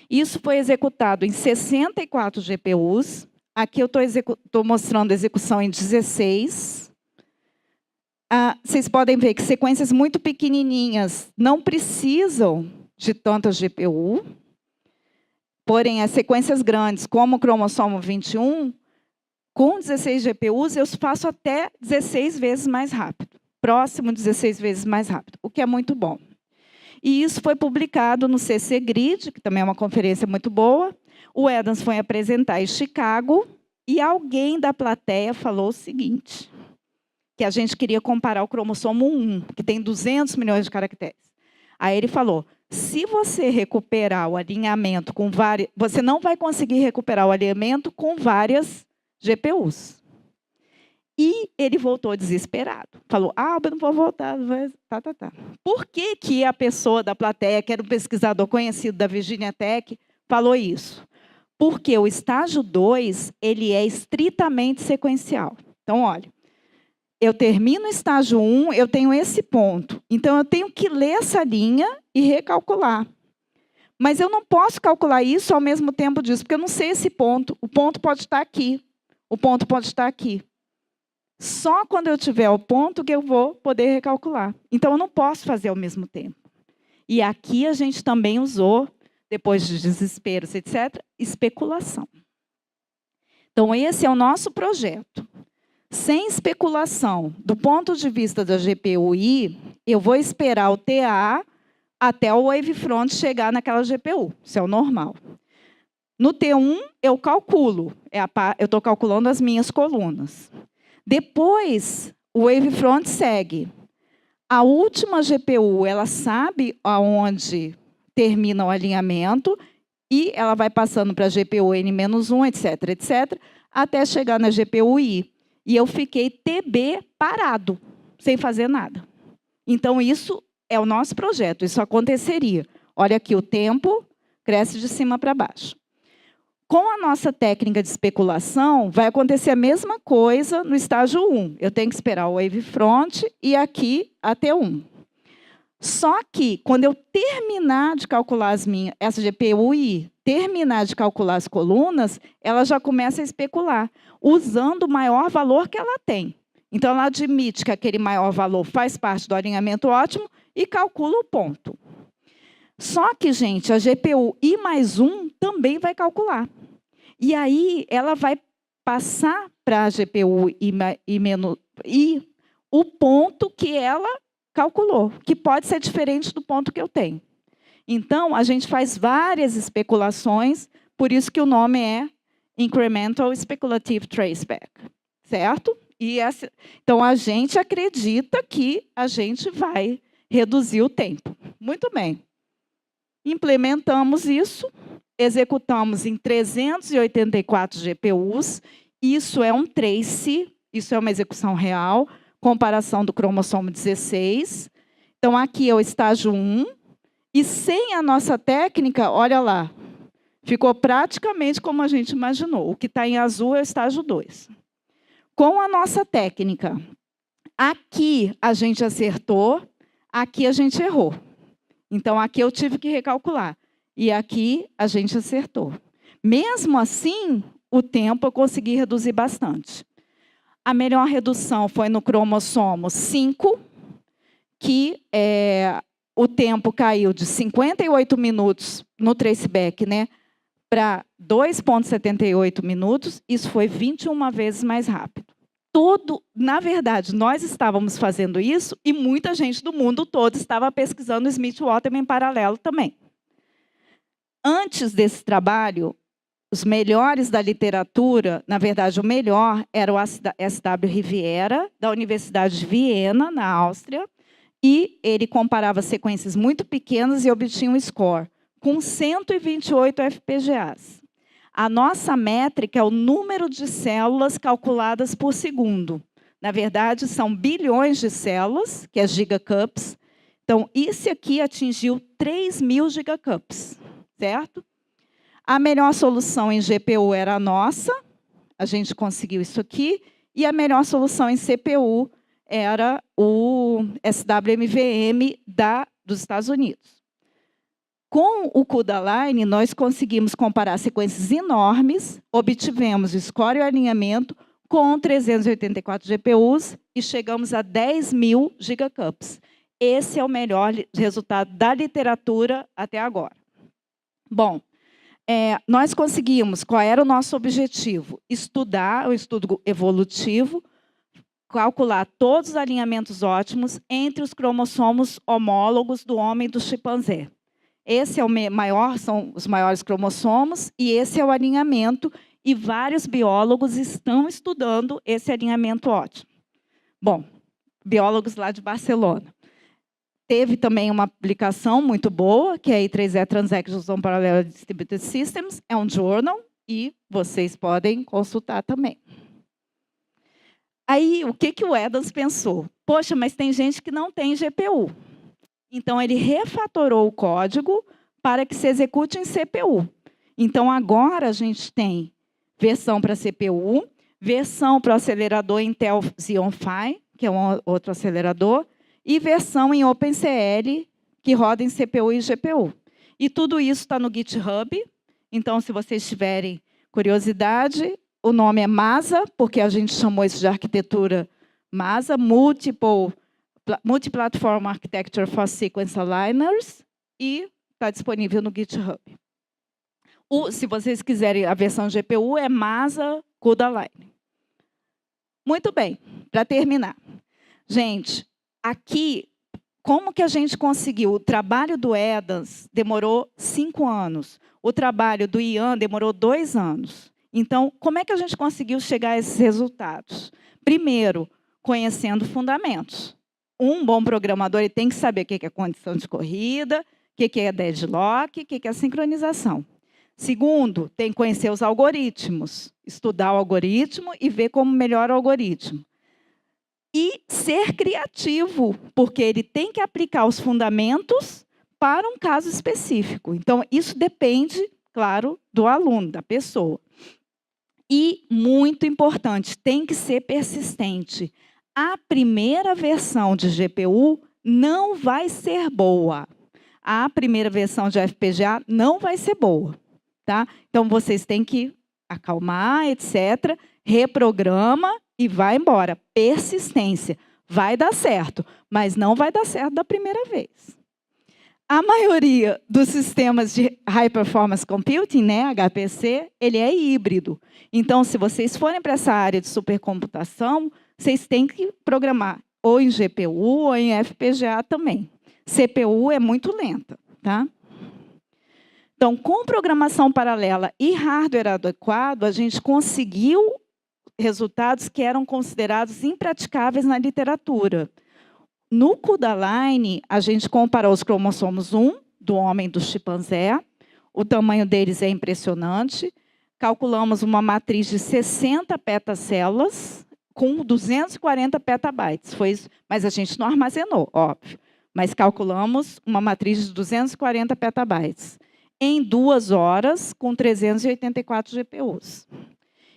Isso foi executado em 64 GPUs. Aqui eu estou mostrando a execução em 16. Vocês podem ver que sequências muito pequenininhas não precisam de tanta GPU. Porém, as sequências grandes, como o cromossomo 21, com 16 GPUs, eu faço até 16 vezes mais rápido. Próximo 16 vezes mais rápido, o que é muito bom. E isso foi publicado no CC Grid, que também é uma conferência muito boa. O Edans foi apresentar em Chicago, E alguém da plateia falou o seguinte, que a gente queria comparar o cromossomo 1, que tem 200 milhões de caracteres. Aí ele falou, se você recuperar o alinhamento com várias... Você não vai conseguir recuperar o alinhamento com várias GPUs. E ele voltou desesperado. Falou, eu não vou voltar. Tá. Por que a pessoa da plateia, que era um pesquisador conhecido da Virginia Tech, falou isso? Porque o estágio 2, ele é estritamente sequencial. Então, olha, eu termino o estágio 1, eu tenho esse ponto. Então, eu tenho que ler essa linha e recalcular. Mas eu não posso calcular isso ao mesmo tempo disso, porque eu não sei esse ponto. O ponto pode estar aqui. O ponto pode estar aqui. Só quando eu tiver o ponto que eu vou poder recalcular. Então, eu não posso fazer ao mesmo tempo. E aqui a gente também usou, depois de desesperos, etc., especulação. Então, esse é o nosso projeto. Sem especulação, do ponto de vista da GPU-I, eu vou esperar o TA até o wavefront chegar naquela GPU. Isso é o normal. No T1, eu calculo. Eu estou calculando as minhas colunas. Depois, o wavefront segue. A última GPU, ela sabe aonde termina o alinhamento e ela vai passando para a GPU N-1, etc., etc., até chegar na GPU-I. E eu fiquei TB parado, sem fazer nada. Então, isso é o nosso projeto, isso aconteceria. Olha aqui, o tempo cresce de cima para baixo. Com a nossa técnica de especulação, vai acontecer a mesma coisa no estágio 1. Eu tenho que esperar o wavefront e aqui a T1. Só que, quando eu terminar de calcular essa GPU-I, terminar de calcular as colunas, ela já começa a especular, usando o maior valor que ela tem. Então, ela admite que aquele maior valor faz parte do alinhamento ótimo e calcula o ponto. Só que, gente, a GPU I mais 1 também vai calcular. E aí, ela vai passar para a GPU I o ponto que ela calculou, que pode ser diferente do ponto que eu tenho. Então, a gente faz várias especulações, por isso que o nome é Incremental Speculative Traceback, certo? Então, a gente acredita que a gente vai reduzir o tempo. Muito bem. Implementamos isso, executamos em 384 GPUs. Isso é um trace, isso é uma execução real, comparação do cromossomo 16. Então, aqui é o estágio 1. E sem a nossa técnica, olha lá, ficou praticamente como a gente imaginou. O que está em azul é o estágio 2. Com a nossa técnica, aqui a gente acertou, aqui a gente errou. Então, aqui eu tive que recalcular. E aqui a gente acertou. Mesmo assim, o tempo eu consegui reduzir bastante. A melhor redução foi no cromossomo 5, que o tempo caiu de 58 minutos no traceback, né, para 2,78 minutos. Isso foi 21 vezes mais rápido. Na verdade, nós estávamos fazendo isso e muita gente do mundo todo estava pesquisando Smith-Waterman em paralelo também. Antes desse trabalho, os melhores da literatura, na verdade, o melhor era o S.W. Riviera, da Universidade de Viena, na Áustria, e ele comparava sequências muito pequenas e obtinha um score com 128 FPGAs. A nossa métrica é o número de células calculadas por segundo. Na verdade, são bilhões de células, que é gigacups. Então, isso aqui atingiu 3.000 gigacups, certo? A melhor solução em GPU era a nossa, a gente conseguiu isso aqui, e a melhor solução em CPU era o SWMVM dos Estados Unidos. Com o CUDA-Line, nós conseguimos comparar sequências enormes, obtivemos o score e o alinhamento com 384 GPUs e chegamos a 10.000 gigacups. Esse é o melhor resultado da literatura até agora. Bom, nós conseguimos, qual era o nosso objetivo? Estudar o estudo evolutivo, calcular todos os alinhamentos ótimos entre os cromossomos homólogos do homem e do chimpanzé. Esse é o maior, são os maiores cromossomos, e esse é o alinhamento, e vários biólogos estão estudando esse alinhamento ótimo. Bom, biólogos lá de Barcelona. Teve também uma publicação muito boa, que é a I3E Transactions on Parallel Distributed Systems, é um journal, e vocês podem consultar também. Aí, o que o Adams pensou? Poxa, mas tem gente que não tem GPU. Então, ele refatorou o código para que se execute em CPU. Então, agora a gente tem versão para CPU, versão para o acelerador Intel Xeon Phi, que é um outro acelerador, e versão em OpenCL, que roda em CPU e GPU. E tudo isso está no GitHub. Então, se vocês tiverem curiosidade, o nome é MASA, porque a gente chamou isso de arquitetura MASA, Multi-Platform Architecture for Sequence Aligners, e está disponível no GitHub. Se vocês quiserem a versão GPU, é MASA CUDA-Align. Muito bem, para terminar. Gente, aqui, como que a gente conseguiu? O trabalho do Adams demorou 5 anos. O trabalho do Ian demorou 2 anos. Então, como é que a gente conseguiu chegar a esses resultados? Primeiro, conhecendo fundamentos. Um bom programador ele tem que saber o que é condição de corrida, o que é deadlock, o que é sincronização. Segundo, tem que conhecer os algoritmos, estudar o algoritmo e ver como melhora o algoritmo. E ser criativo, porque ele tem que aplicar os fundamentos para um caso específico. Então, isso depende, claro, do aluno, da pessoa. E, muito importante, tem que ser persistente. A primeira versão de GPU não vai ser boa. A primeira versão de FPGA não vai ser boa. Tá? Então, vocês têm que acalmar, etc., reprograma e vai embora. Persistência. Vai dar certo, mas não vai dar certo da primeira vez. A maioria dos sistemas de High Performance Computing, né, HPC, ele é híbrido. Então, se vocês forem para essa área de supercomputação, vocês têm que programar ou em GPU ou em FPGA também. CPU é muito lenta, tá? Então, com programação paralela e hardware adequado, a gente conseguiu resultados que eram considerados impraticáveis na literatura. No CUDA-Align, a gente comparou os cromossomos 1 do homem e do chimpanzé. O tamanho deles é impressionante. Calculamos uma matriz de 60 petacélulas com 240 petabytes. Foi isso, mas a gente não armazenou, óbvio. Mas calculamos uma matriz de 240 petabytes. Em 2 horas, com 384 GPUs.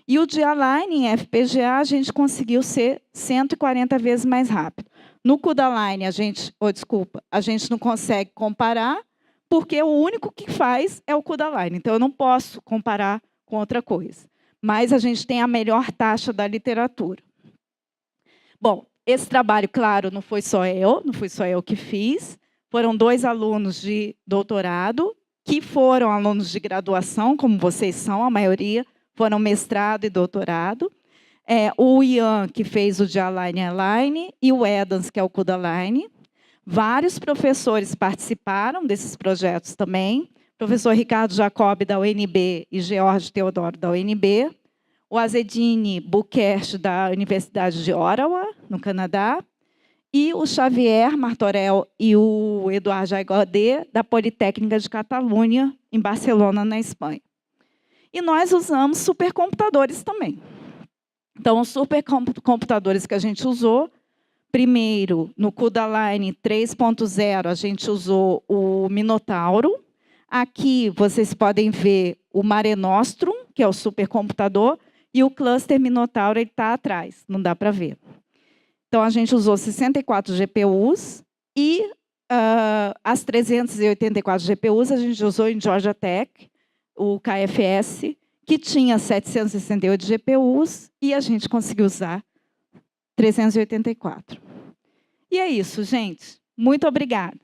E o de Align, em FPGA, a gente conseguiu ser 140 vezes mais rápido. No CUDA-Align, a gente não consegue comparar, porque o único que faz é o CUDA-Align. Então, eu não posso comparar com outra coisa. Mas a gente tem a melhor taxa da literatura. Bom, esse trabalho, claro, não fui só eu que fiz. Foram 2 alunos de doutorado, que foram alunos de graduação, como vocês são, a maioria, foram mestrado e doutorado. O Ian, que fez o de Align, e o Adams, que é o CUDA-Align. Vários professores participaram desses projetos também. O professor Ricardo Jacob, da UNB, e George Teodoro, da UNB. O Azedine Buquerque, da Universidade de Ottawa, no Canadá. E o Xavier Martorell e o Eduard Jaigodé, da Politécnica de Catalunha, em Barcelona, na Espanha. E nós usamos supercomputadores também. Então, os supercomputadores que a gente usou, primeiro, no CUDA-Align 3.0, a gente usou o Minotauro. Aqui, vocês podem ver o Mare Nostrum, que é o supercomputador, e o cluster Minotauro está atrás, não dá para ver. Então, a gente usou 64 GPUs e as 384 GPUs a gente usou em Georgia Tech, o KFS, que tinha 768 GPUs e a gente conseguiu usar 384. E é isso, gente. Muito obrigada.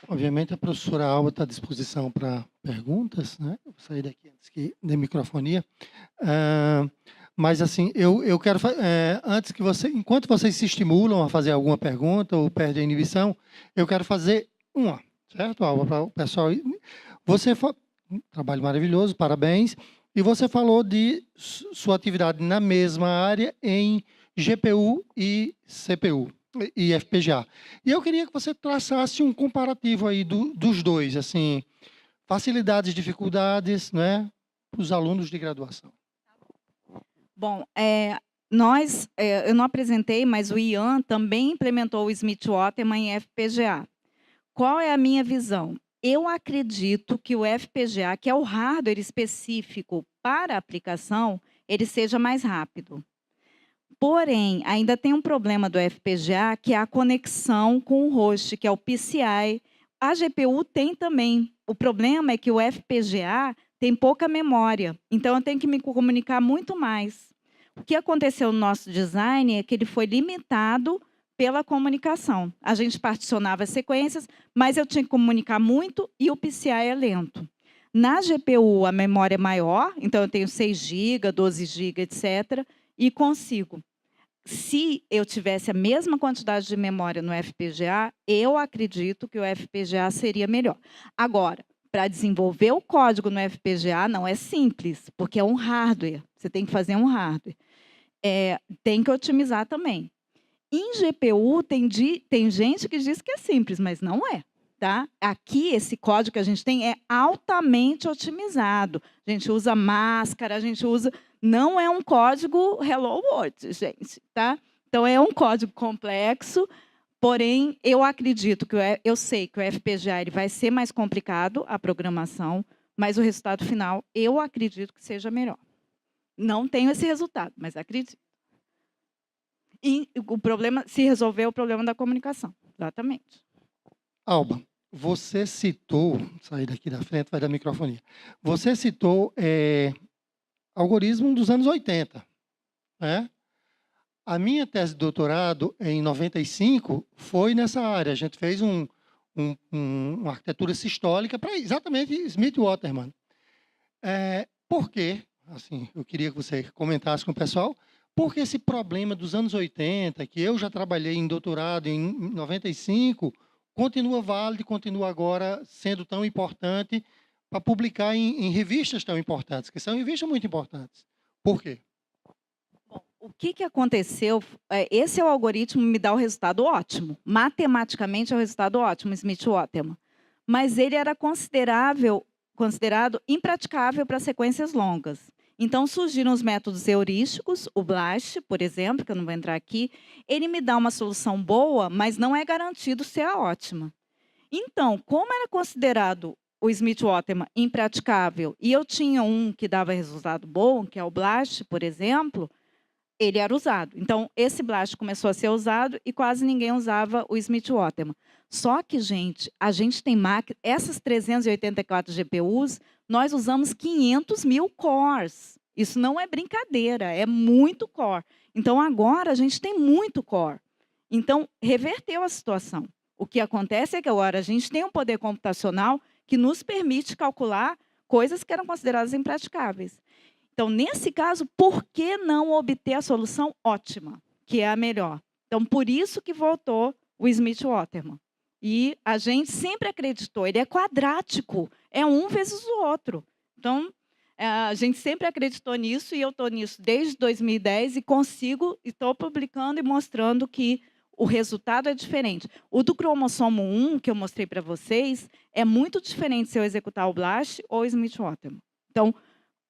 Obviamente, a professora Alba está à disposição para perguntas, né? Vou sair daqui antes que dê microfonia. Mas, assim, eu quero... antes que enquanto vocês se estimulam a fazer alguma pergunta ou perdem a inibição, eu quero fazer uma, certo, Alba, para o pessoal... Você foi... Trabalho maravilhoso, parabéns. E você falou de sua atividade na mesma área em GPU e CPU e FPGA. E eu queria que você traçasse um comparativo aí dos dois, assim, facilidades e dificuldades, né, para os alunos de graduação. Bom, eu não apresentei, mas o Ian também implementou o Smith-Waterman em FPGA. Qual é a minha visão? Eu acredito que o FPGA, que é o hardware específico para a aplicação, ele seja mais rápido. Porém, ainda tem um problema do FPGA, que é a conexão com o host, que é o PCI. A GPU tem também. O problema é que o FPGA tem pouca memória, então eu tenho que me comunicar muito mais. O que aconteceu no nosso design é que ele foi limitado pela comunicação. A gente particionava as sequências, mas eu tinha que comunicar muito e o PCI é lento. Na GPU, a memória é maior, então eu tenho 6 GB, 12 GB, etc., e consigo. Se eu tivesse a mesma quantidade de memória no FPGA, eu acredito que o FPGA seria melhor. Agora, para desenvolver o código no FPGA não é simples, porque é um hardware. Você tem que fazer um hardware. Tem que otimizar também. Em GPU, tem gente que diz que é simples, mas não é. Tá? Aqui, esse código que a gente tem é altamente otimizado. A gente usa máscara, a gente usa... Não é um código Hello World, gente. Tá? Então, é um código complexo, porém, eu acredito que eu sei que o FPGA ele vai ser mais complicado, a programação, mas o resultado final, eu acredito que seja melhor. Não tenho esse resultado, mas acredito. E o problema, se resolver o problema da comunicação. Exatamente. Alba, você citou, sair daqui da frente, vai dar microfonia. Você citou algoritmo dos anos 80. Né? A minha tese de doutorado, em 95, foi nessa área. A gente fez uma arquitetura sistólica para exatamente Smith-Waterman. Por quê? Assim, eu queria que você comentasse com o pessoal. Porque esse problema dos anos 80, que eu já trabalhei em doutorado em 95, continua válido e continua agora sendo tão importante para publicar em revistas tão importantes, que são revistas muito importantes. Por quê? Bom, o que aconteceu? Esse é o algoritmo me dá o resultado ótimo. Matematicamente é o resultado ótimo, Smith-Waterman. Mas ele era considerado impraticável para sequências longas. Então, surgiram os métodos heurísticos, o BLAST, por exemplo, que eu não vou entrar aqui. Ele me dá uma solução boa, mas não é garantido ser a ótima. Então, como era considerado o Smith-Waterman impraticável, e eu tinha um que dava resultado bom, que é o BLAST, por exemplo, ele era usado. Então, esse BLAST começou a ser usado e quase ninguém usava o Smith-Waterman. Só que, gente, a gente tem essas 384 GPUs, nós usamos 500 mil cores. Isso não é brincadeira, é muito core. Então, agora, a gente tem muito core. Então, reverteu a situação. O que acontece é que agora a gente tem um poder computacional que nos permite calcular coisas que eram consideradas impraticáveis. Então, nesse caso, por que não obter a solução ótima, que é a melhor? Então, por isso que voltou o Smith-Waterman. E a gente sempre acreditou, ele é quadrático, é um vezes o outro. Então, a gente sempre acreditou nisso, e eu estou nisso desde 2010, e estou publicando e mostrando que o resultado é diferente. O do cromossomo 1, que eu mostrei para vocês, é muito diferente se eu executar o BLAST ou o Smith-Waterman. Então,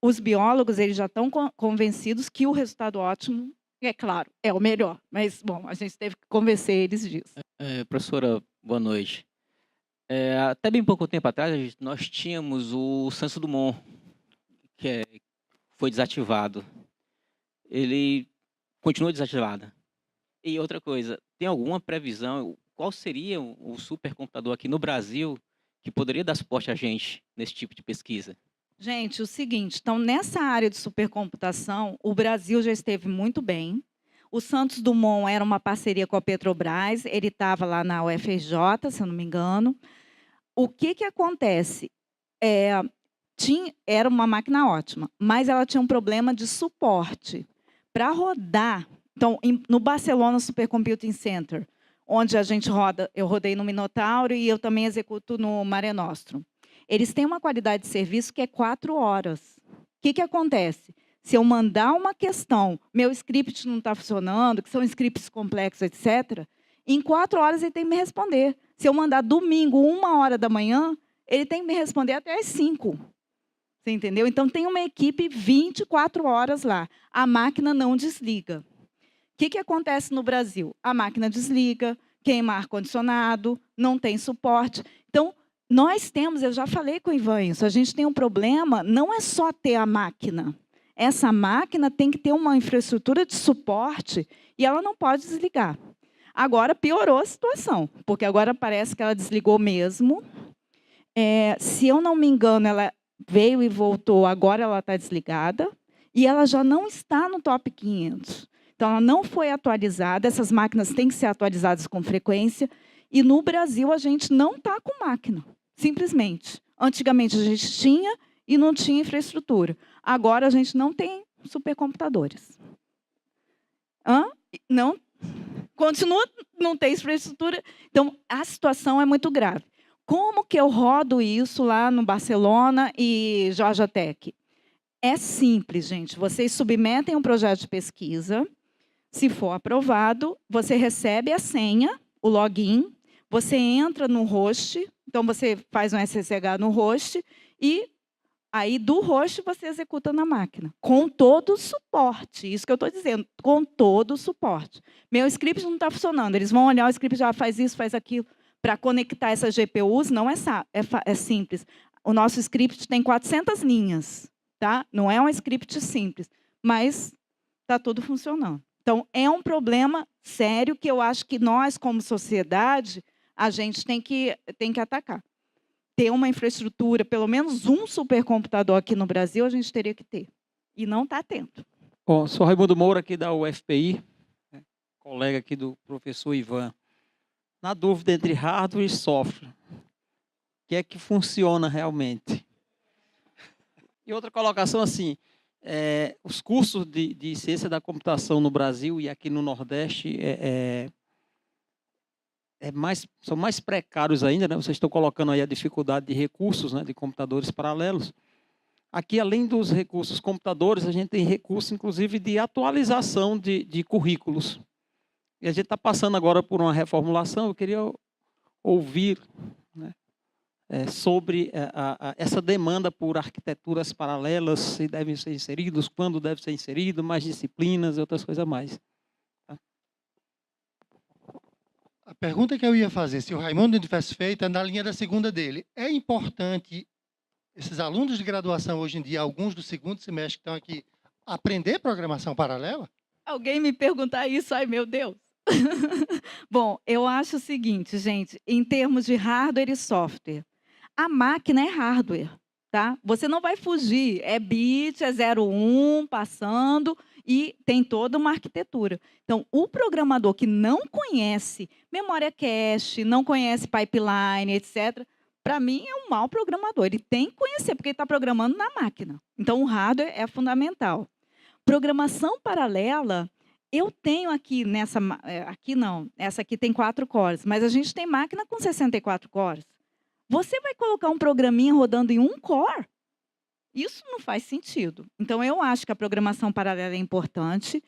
os biólogos eles já estão convencidos que o resultado ótimo, é claro, é o melhor. Mas, bom, a gente teve que convencer eles disso. Professora, boa noite. Até bem pouco tempo atrás, nós tínhamos o Santos Dumont, que foi desativado. Ele continua desativado. E outra coisa, tem alguma previsão, qual seria o supercomputador aqui no Brasil que poderia dar suporte a gente nesse tipo de pesquisa? Gente, o seguinte, então, nessa área de supercomputação, o Brasil já esteve muito bem. O Santos Dumont era uma parceria com a Petrobras, ele estava lá na UFRJ, se eu não me engano. O que acontece? Era uma máquina ótima, mas ela tinha um problema de suporte. Para rodar, então, no Barcelona Supercomputing Center, onde a gente roda, eu rodei no Minotauro e eu também executo no Mare Nostrum. Eles têm uma qualidade de serviço que é 4 horas, que acontece? Se eu mandar uma questão, meu script não está funcionando, que são scripts complexos, etc., em 4 horas ele tem que me responder. Se eu mandar domingo, 1h da manhã, ele tem que me responder até às 5. Você entendeu? Então, tem uma equipe 24 horas lá. A máquina não desliga. O que acontece no Brasil? A máquina desliga, queima ar-condicionado, não tem suporte. Então, nós temos, eu já falei com o Ivan isso, a gente tem um problema, não é só ter a máquina. Essa máquina tem que ter uma infraestrutura de suporte e ela não pode desligar. Agora piorou a situação, porque agora parece que ela desligou mesmo. Se eu não me engano, ela veio e voltou, agora ela está desligada, e ela já não está no top 500. Então, ela não foi atualizada, essas máquinas têm que ser atualizadas com frequência, e no Brasil a gente não está com máquina, simplesmente. Antigamente a gente tinha e não tinha infraestrutura. Agora a gente não tem supercomputadores. Não, continua, não tem infraestrutura. Então, a situação é muito grave. Como que eu rodo isso lá no Barcelona e Georgia Tech? É simples, gente. Vocês submetem um projeto de pesquisa. Se for aprovado, você recebe a senha, o login, você entra no host, então você faz um SSH no host e aí do host você executa na máquina, com todo o suporte. Isso que eu estou dizendo, com todo o suporte. Meu script não está funcionando, eles vão olhar o script, já faz isso, faz aquilo. Para conectar essas GPUs não é simples. O nosso script tem 400 linhas, tá? Não é um script simples, mas está tudo funcionando. Então, é um problema sério que eu acho que nós, como sociedade, a gente tem que atacar. Ter uma infraestrutura, pelo menos um supercomputador aqui no Brasil, a gente teria que ter. E não está tendo. Bom, sou Raimundo Moura, aqui da UFPI, colega aqui do professor Ivan. Na dúvida entre hardware e software, o que é que funciona realmente? E outra colocação assim, os cursos de ciência da computação no Brasil e aqui no Nordeste são mais precários ainda, né? Vocês estão colocando aí a dificuldade de recursos, né, de computadores paralelos. Aqui, além dos recursos computadores, a gente tem recursos, inclusive, de atualização de currículos. E a gente está passando agora por uma reformulação. Eu queria ouvir, né, sobre essa demanda por arquiteturas paralelas, se devem ser inseridos, quando deve ser inserido, mais disciplinas e outras coisas mais. Tá? A pergunta que eu ia fazer, se o Raimundo tivesse feito, é na linha da segunda dele. É importante esses alunos de graduação hoje em dia, alguns do segundo semestre que estão aqui, aprender programação paralela? Alguém me perguntar isso, ai meu Deus. Bom, eu acho o seguinte, gente, em termos de hardware e software, a máquina é hardware, tá? Você não vai fugir, é bit, é 0,1, passando, e tem toda uma arquitetura. Então, o programador que não conhece memória cache, não conhece pipeline, etc., para mim é um mau programador. Ele tem que conhecer, porque ele está programando na máquina. Então, o hardware é fundamental. Programação paralela, eu tenho aqui nessa... Aqui não, essa aqui tem 4 cores, mas a gente tem máquina com 64 cores. Você vai colocar um programinha rodando em 1 core? Isso não faz sentido. Então, eu acho que a programação paralela é importante.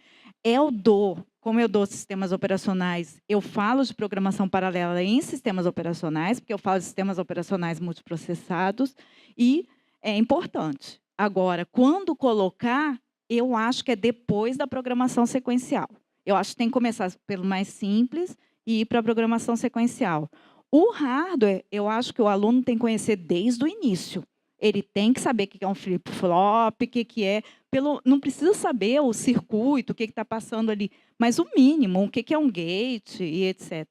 Como eu dou sistemas operacionais, eu falo de programação paralela em sistemas operacionais, porque eu falo de sistemas operacionais multiprocessados, e é importante. Agora, quando colocar, eu acho que é depois da programação sequencial. Eu acho que tem que começar pelo mais simples e ir para a programação sequencial. O hardware, eu acho que o aluno tem que conhecer desde o início. Ele tem que saber o que é um flip-flop, o que é... Não precisa saber o circuito, o que está passando ali, mas o mínimo, o que é um gate e etc.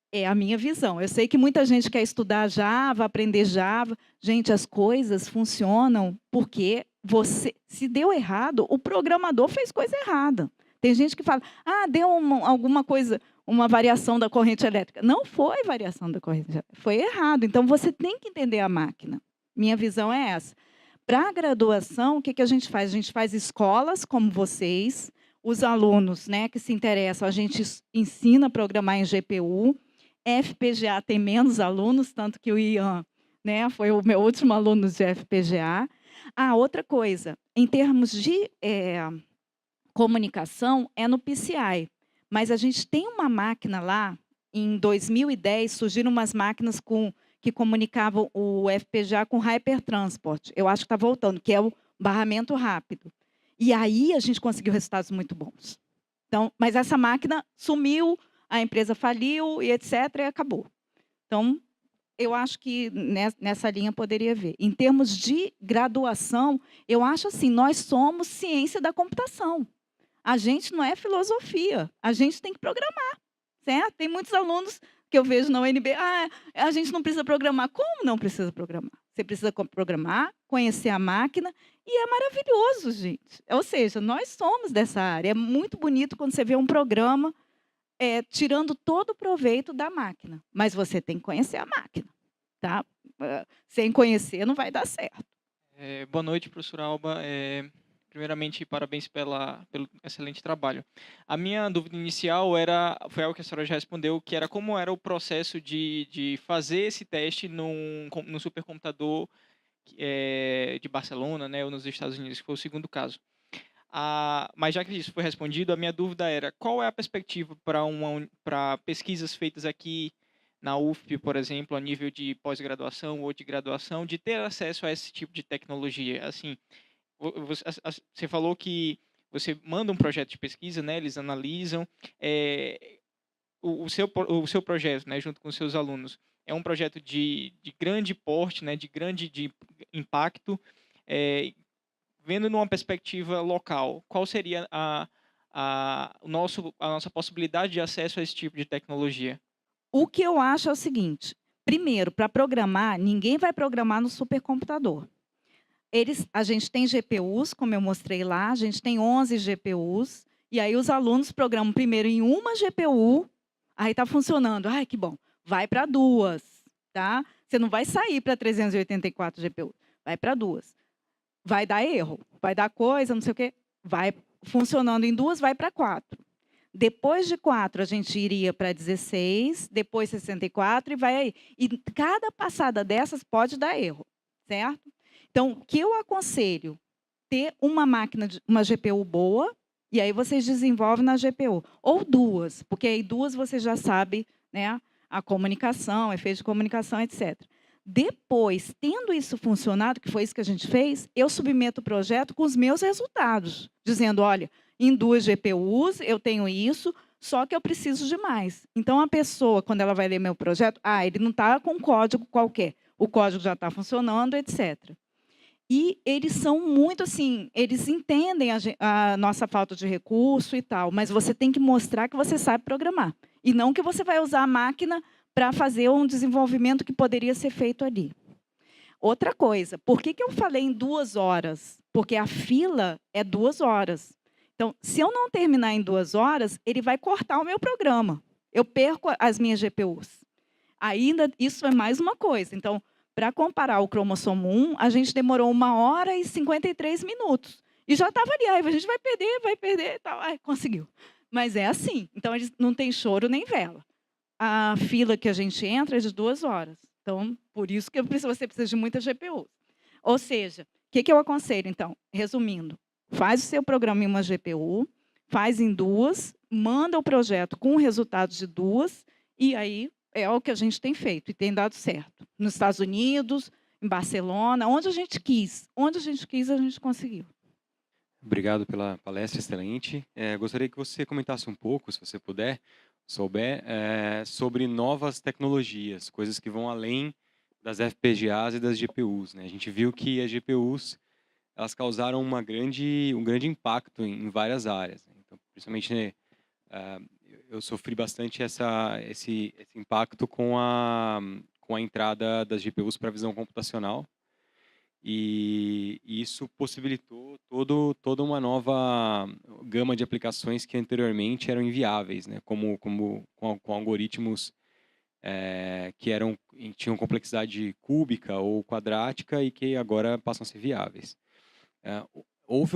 É a minha visão. Eu sei que muita gente quer estudar Java, aprender Java. Gente, as coisas funcionam porque se deu errado, o programador fez coisa errada. Tem gente que fala, deu alguma coisa, uma variação da corrente elétrica. Não foi variação da corrente elétrica, foi errado. Então, você tem que entender a máquina. Minha visão é essa. Para a graduação, o que a gente faz? A gente faz escolas como vocês, os alunos, né, que se interessam, a gente ensina a programar em GPU. FPGA tem menos alunos, tanto que o Ian, né, foi o meu último aluno de FPGA. Outra coisa, em termos de comunicação, é no PCI. Mas a gente tem uma máquina lá, em 2010, surgiram umas máquinas que comunicavam o FPGA com Hypertransport. Eu acho que está voltando, que é o barramento rápido. E aí a gente conseguiu resultados muito bons. Então, mas essa máquina sumiu, a empresa faliu e etc. e acabou. Então, eu acho que nessa linha poderia ver. Em termos de graduação, eu acho assim, nós somos ciência da computação. A gente não é filosofia, a gente tem que programar, certo? Tem muitos alunos que eu vejo na UNB, a gente não precisa programar. Como não precisa programar? Você precisa programar, conhecer a máquina, e é maravilhoso, gente. Ou seja, nós somos dessa área. É muito bonito quando você vê um programa tirando todo o proveito da máquina. Mas você tem que conhecer a máquina. Tá? Sem conhecer, não vai dar certo. Boa noite, professora Alba. Primeiramente, parabéns pelo excelente trabalho. A minha dúvida inicial foi algo que a senhora já respondeu, que era como era o processo de fazer esse teste no supercomputador de Barcelona, né, ou nos Estados Unidos, que foi o segundo caso. Mas já que isso foi respondido, a minha dúvida era qual é a perspectiva para pesquisas feitas aqui na UFP, por exemplo, a nível de pós-graduação ou de graduação, de ter acesso a esse tipo de tecnologia. Assim, você falou que você manda um projeto de pesquisa, né? Eles analisam o seu projeto, né? Junto com os seus alunos. É um projeto de grande porte, né? De impacto. Vendo numa perspectiva local, qual seria a nossa possibilidade de acesso a esse tipo de tecnologia? O que eu acho é o seguinte, primeiro, para programar, ninguém vai programar no supercomputador. A gente tem GPUs, como eu mostrei lá, a gente tem 11 GPUs, e aí os alunos programam primeiro em uma GPU, aí está funcionando, ai, que bom, vai para 2, tá? Você não vai sair para 384 GPUs, vai para 2. Vai dar erro, vai dar coisa, não sei o quê, vai funcionando em 2, vai para 4. Depois de 4, a gente iria para 16, depois 64 e vai aí. E cada passada dessas pode dar erro, certo? Então, o que eu aconselho? Ter uma máquina, uma GPU boa, e aí vocês desenvolvem na GPU. Ou 2, porque aí 2 você já sabe, né, a comunicação, efeito de comunicação, etc. Depois, tendo isso funcionado, que foi isso que a gente fez, eu submeto o projeto com os meus resultados, dizendo, olha, em 2 GPUs eu tenho isso, só que eu preciso de mais. Então, a pessoa, quando ela vai ler meu projeto, ele não está com um código qualquer, o código já está funcionando, etc. E eles são muito assim, eles entendem a nossa falta de recurso e tal, mas você tem que mostrar que você sabe programar, e não que você vai usar a máquina para fazer um desenvolvimento que poderia ser feito ali. Outra coisa, por que eu falei em 2 horas? Porque a fila é 2 horas. Então, se eu não terminar em 2 horas, ele vai cortar o meu programa. Eu perco as minhas GPUs. Ainda, isso é mais uma coisa. Então, para comparar o cromossomo 1, a gente demorou 1 hora e 53 minutos. E já estava ali, a gente vai perder e tal. Conseguiu. Mas é assim. Então, não tem choro nem vela. A fila que a gente entra é de 2 horas. Então, por isso que você precisa de muita GPU. Ou seja, o que eu aconselho, então? Resumindo, faz o seu programa em uma GPU, faz em 2, manda o projeto com resultados de 2, e aí é o que a gente tem feito e tem dado certo. Nos Estados Unidos, em Barcelona, onde a gente quis. Onde a gente quis, a gente conseguiu. Obrigado pela palestra excelente. Gostaria que você comentasse um pouco, se você souber, sobre novas tecnologias, coisas que vão além das FPGAs e das GPUs, né? A gente viu que as GPUs elas causaram um grande impacto em várias áreas. Então, principalmente, né, eu sofri bastante esse impacto com a entrada das GPUs para a visão computacional. E isso possibilitou toda uma nova gama de aplicações que anteriormente eram inviáveis, né? com algoritmos que tinham complexidade cúbica ou quadrática e que agora passam a ser viáveis. Houve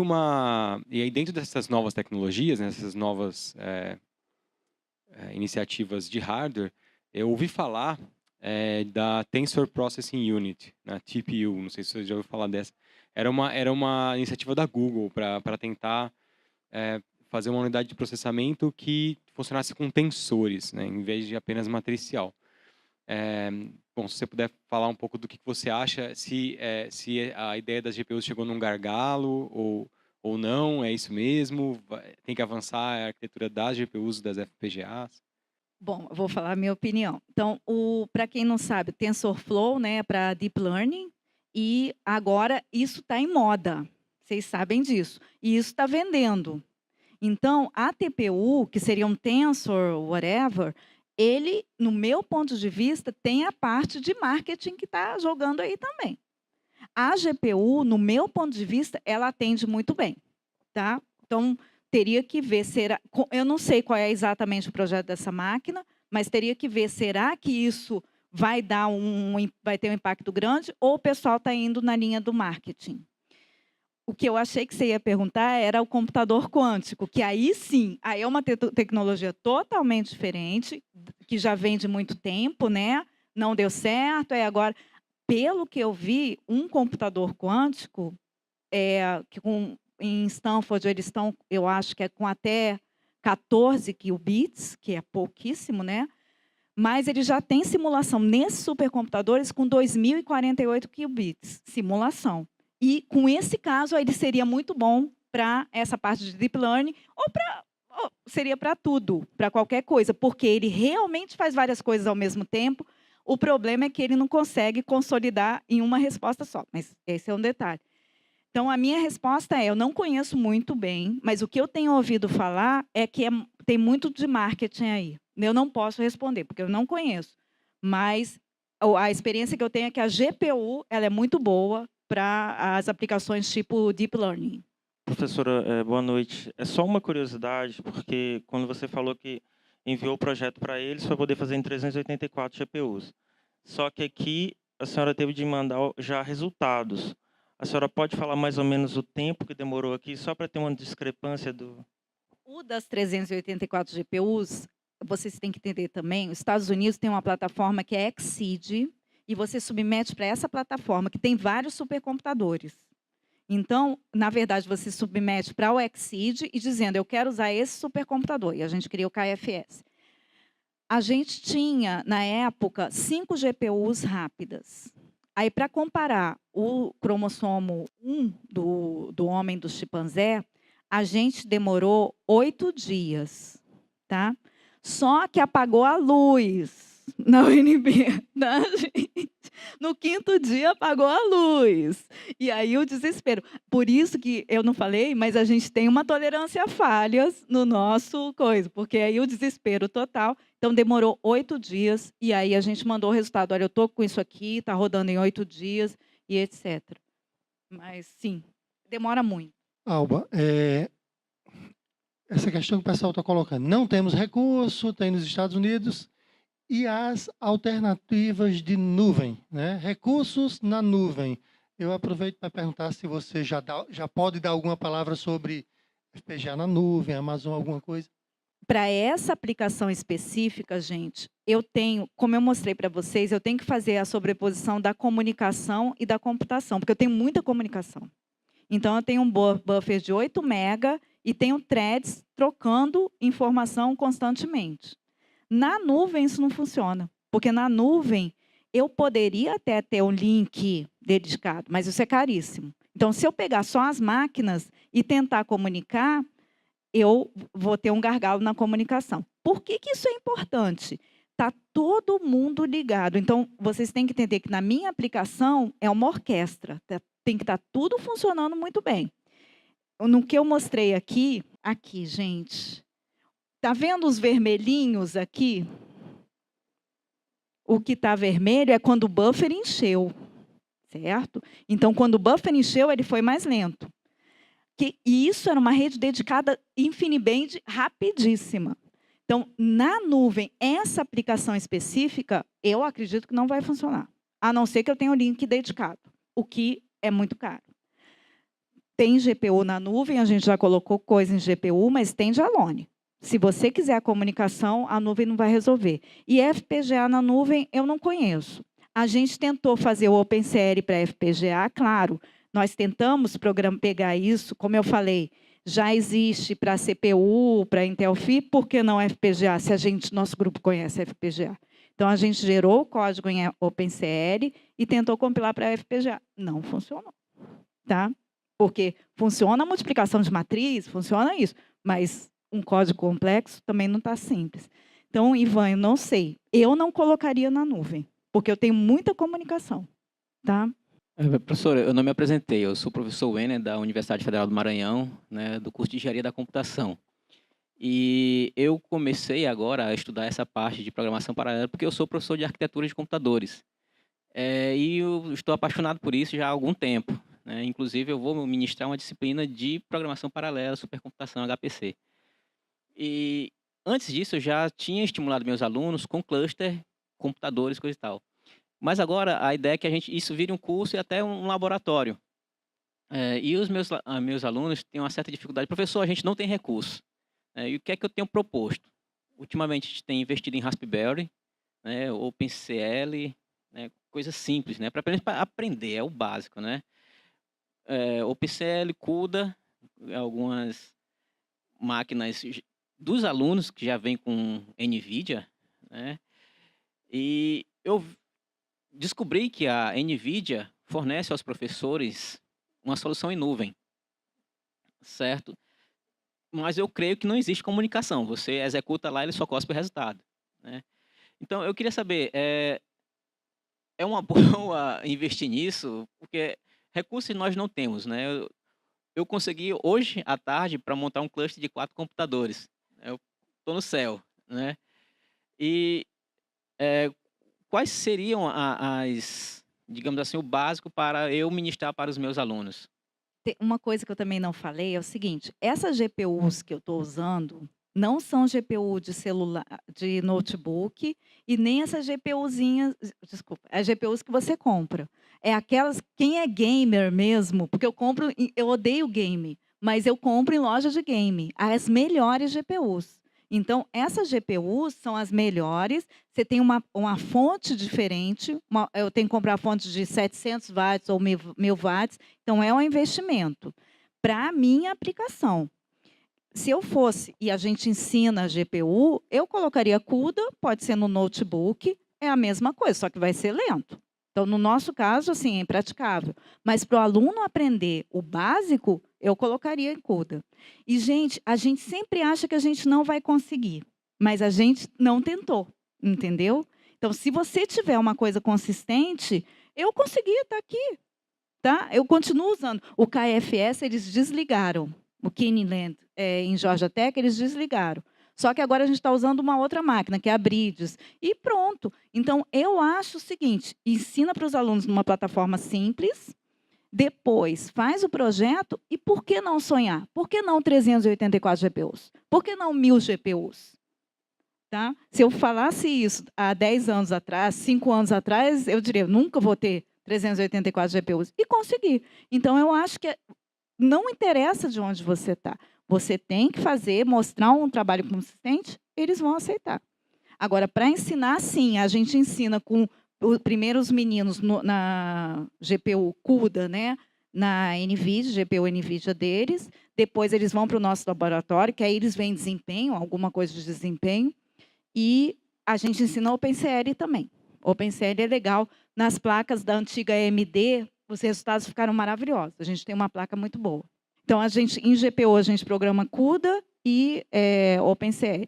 e aí dentro dessas novas tecnologias, nessas novas iniciativas de hardware, eu ouvi falar da Tensor Processing Unit, na TPU, não sei se você já ouviu falar dessa. Era uma iniciativa da Google para tentar fazer uma unidade de processamento que funcionasse com tensores, né, em vez de apenas matricial. Bom, se você puder falar um pouco do que você acha, se a ideia das GPUs chegou num gargalo ou não, é isso mesmo? Tem que avançar a arquitetura das GPUs e das FPGAs? Bom, eu vou falar a minha opinião. Então, para quem não sabe, o TensorFlow, né, é para Deep Learning, e agora isso está em moda. Vocês sabem disso. E isso está vendendo. Então, a TPU, que seria um Tensor, whatever, ele, no meu ponto de vista, tem a parte de marketing que está jogando aí também. A GPU, no meu ponto de vista, ela atende muito bem. Tá? Então, teria que ver, eu não sei qual é exatamente o projeto dessa máquina, mas teria que ver, será que isso vai ter um impacto grande ou o pessoal está indo na linha do marketing? O que eu achei que você ia perguntar era o computador quântico, que aí sim, aí é uma tecnologia totalmente diferente, que já vem de muito tempo, né? Não deu certo, agora, pelo que eu vi, um computador quântico, em Stanford, eles estão, eu acho que é com até 14 qubits, que é pouquíssimo, né? Mas ele já tem simulação nesses supercomputadores com 2048 qubits, simulação. E, com esse caso, ele seria muito bom para essa parte de Deep Learning, ou seria para tudo, para qualquer coisa, porque ele realmente faz várias coisas ao mesmo tempo. O problema é que ele não consegue consolidar em uma resposta só, mas esse é um detalhe. Então, a minha resposta eu não conheço muito bem, mas o que eu tenho ouvido falar é que tem muito de marketing aí. Eu não posso responder, porque eu não conheço. Mas a experiência que eu tenho é que a GPU ela é muito boa para as aplicações tipo Deep Learning. Professora, boa noite. É só uma curiosidade, porque quando você falou que enviou o projeto para eles para poder fazer em 384 GPUs. Só que aqui a senhora teve de mandar já resultados. A senhora pode falar mais ou menos o tempo que demorou aqui, só para ter uma discrepância do... O das 384 GPUs, vocês têm que entender também, os Estados Unidos tem uma plataforma que é Exceed, e você submete para essa plataforma, que tem vários supercomputadores. Então, na verdade, você submete para o Exceed e dizendo, eu quero usar esse supercomputador, e a gente cria o KFS. A gente tinha, na época, 5 GPUs rápidas. Aí, para comparar o cromossomo 1 do homem do chimpanzé, a gente demorou 8 dias. Tá? Só que apagou a luz na UNB. Tá, gente? No 5º dia, apagou a luz. E aí o desespero. Por isso que eu não falei, mas a gente tem uma tolerância a falhas no nosso coisa, porque aí o desespero total. Então, demorou 8 dias, e aí a gente mandou o resultado. Olha, eu estou com isso aqui, está rodando em 8 dias, e etc. Mas, sim, demora muito. Alba, essa questão que o pessoal está colocando. Não temos recurso, tem nos Estados Unidos, e as alternativas de nuvem, né? Recursos na nuvem. Eu aproveito para perguntar se você já pode dar alguma palavra sobre FPGA na nuvem, Amazon, alguma coisa. Para essa aplicação específica, gente, eu tenho, como eu mostrei para vocês, eu tenho que fazer a sobreposição da comunicação e da computação, porque eu tenho muita comunicação. Então, eu tenho um buffer de 8 MB e tenho threads trocando informação constantemente. Na nuvem, isso não funciona, porque na nuvem eu poderia até ter um link dedicado, mas isso é caríssimo. Então, se eu pegar só as máquinas e tentar comunicar, eu vou ter um gargalo na comunicação. Por que isso é importante? Está todo mundo ligado. Então, vocês têm que entender que na minha aplicação é uma orquestra. Tem que estar tudo funcionando muito bem. No que eu mostrei aqui, gente, está vendo os vermelhinhos aqui? O que está vermelho é quando o buffer encheu, certo? Então, quando o buffer encheu, ele foi mais lento. E isso era uma rede dedicada InfiniBand rapidíssima. Então, na nuvem, essa aplicação específica, eu acredito que não vai funcionar. A não ser que eu tenha um link dedicado, o que é muito caro. Tem GPU na nuvem, a gente já colocou coisa em GPU, mas tem de Alone. Se você quiser a comunicação, a nuvem não vai resolver. E FPGA na nuvem, eu não conheço. A gente tentou fazer o OpenCL para FPGA, claro. Nós tentamos pegar isso, como eu falei, já existe para CPU, para Intel FI, por que não FPGA, se nosso grupo conhece FPGA? Então, a gente gerou o código em OpenCL e tentou compilar para FPGA. Não funcionou. Tá? Porque funciona a multiplicação de matriz, funciona isso, mas um código complexo também não está simples. Então, Ivan, eu não sei. Eu não colocaria na nuvem, porque eu tenho muita comunicação. Tá? Professora, eu não me apresentei. Eu sou o professor Wenner, da Universidade Federal do Maranhão, né, do curso de Engenharia da Computação. E eu comecei agora a estudar essa parte de programação paralela porque eu sou professor de arquitetura de computadores. E eu estou apaixonado por isso já há algum tempo. Né? Inclusive, eu vou ministrar uma disciplina de programação paralela, supercomputação HPC. E antes disso, eu já tinha estimulado meus alunos com cluster, computadores, coisa e tal. Mas agora a ideia é que isso vire um curso e até um laboratório. E os meus alunos têm uma certa dificuldade. Professor, a gente não tem recurso. E o que é que eu tenho proposto? Ultimamente, a gente tem investido em Raspberry, né, OpenCL, né, coisas simples, né, para aprender, é o básico. Né? OpenCL, CUDA, algumas máquinas dos alunos que já vêm com NVIDIA. Né? E eu descobri que a NVIDIA fornece aos professores uma solução em nuvem, certo? Mas eu creio que não existe comunicação. Você executa lá, ele só cospe o resultado. Né? Então, eu queria saber, é uma boa investir nisso? Porque recursos nós não temos. Né? Eu consegui, hoje à tarde, para montar um cluster de 4 computadores. Eu estou no céu. Né? E quais seriam digamos assim, o básico para eu ministrar para os meus alunos? Uma coisa que eu também não falei é o seguinte, essas GPUs que eu estou usando não são GPU de celular, de notebook, e nem essas GPUzinhas, desculpa, as GPUs que você compra. É aquelas, quem é gamer mesmo, porque eu odeio game, mas eu compro em loja de game, as melhores GPUs. Então, essas GPUs são as melhores. Você tem uma fonte diferente. Eu tenho que comprar fonte de 700 watts ou 1000 watts. Então, é um investimento para a minha aplicação. Se eu fosse, e a gente ensina a GPU, eu colocaria CUDA, pode ser no notebook, é a mesma coisa, só que vai ser lento. Então, no nosso caso, assim, é impraticável. Mas para o aluno aprender o básico, eu colocaria em CUDA. E, gente, a gente sempre acha que a gente não vai conseguir, mas a gente não tentou, entendeu? Então, se você tiver uma coisa consistente, eu consegui estar aqui. Tá? Eu continuo usando. O KFS, eles desligaram. O Kiniland, em Georgia Tech, eles desligaram. Só que agora a gente está usando uma outra máquina, que é a Bridges. E pronto. Então, eu acho o seguinte, ensina para os alunos numa plataforma simples, depois faz o projeto e por que não sonhar? Por que não 384 GPUs? Por que não 1000 GPUs? Tá? Se eu falasse isso há 10 anos atrás, 5 anos atrás, eu diria, nunca vou ter 384 GPUs. E consegui. Então, eu acho que não interessa de onde você está. Você tem que fazer, mostrar um trabalho consistente, eles vão aceitar. Agora, para ensinar, sim, a gente ensina com primeiro os meninos na GPU CUDA, né? Na NVIDIA, GPU NVIDIA deles. Depois eles vão para o nosso laboratório, que aí eles veem desempenho, alguma coisa de desempenho. E a gente ensina OpenCL também. OpenCL é legal. Nas placas da antiga AMD, os resultados ficaram maravilhosos. A gente tem uma placa muito boa. Então, em GPU, a gente programa CUDA e OpenCL.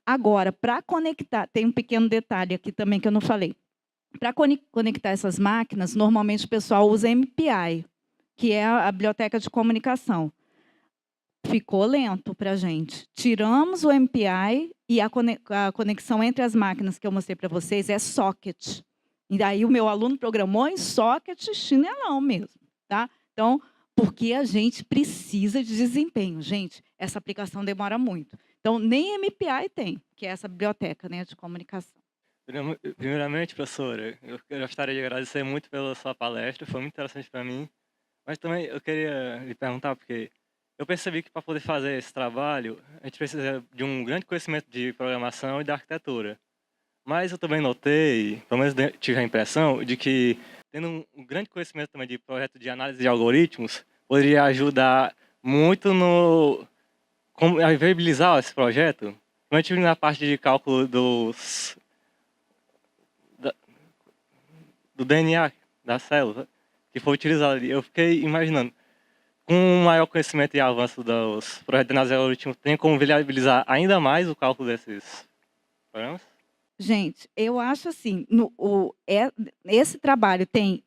Agora, para conectar, tem um pequeno detalhe aqui também que eu não falei. Para conectar essas máquinas, normalmente o pessoal usa MPI, que é a biblioteca de comunicação. Ficou lento para a gente. Tiramos o MPI e a conexão entre as máquinas que eu mostrei para vocês é socket. E daí o meu aluno programou em socket chinelão mesmo. Tá? Então, porque a gente precisa de desempenho. Gente, essa aplicação demora muito. Então, nem MPI tem, que é essa biblioteca, né, de comunicação. Primeiramente, professora, eu gostaria de agradecer muito pela sua palestra, foi muito interessante para mim. Mas também eu queria lhe perguntar, porque eu percebi que para poder fazer esse trabalho, a gente precisa de um grande conhecimento de programação e da arquitetura. Mas eu também notei, pelo menos tive a impressão, de que tendo um grande conhecimento também de projeto de análise de algoritmos, poderia ajudar muito a viabilizar esse projeto, principalmente na parte de cálculo do DNA da célula, que foi utilizado ali. Eu fiquei imaginando, com um maior conhecimento e avanço dos projetos de análise de algoritmos, tem como viabilizar ainda mais o cálculo desses programas? Gente, eu acho assim, esse trabalho tem,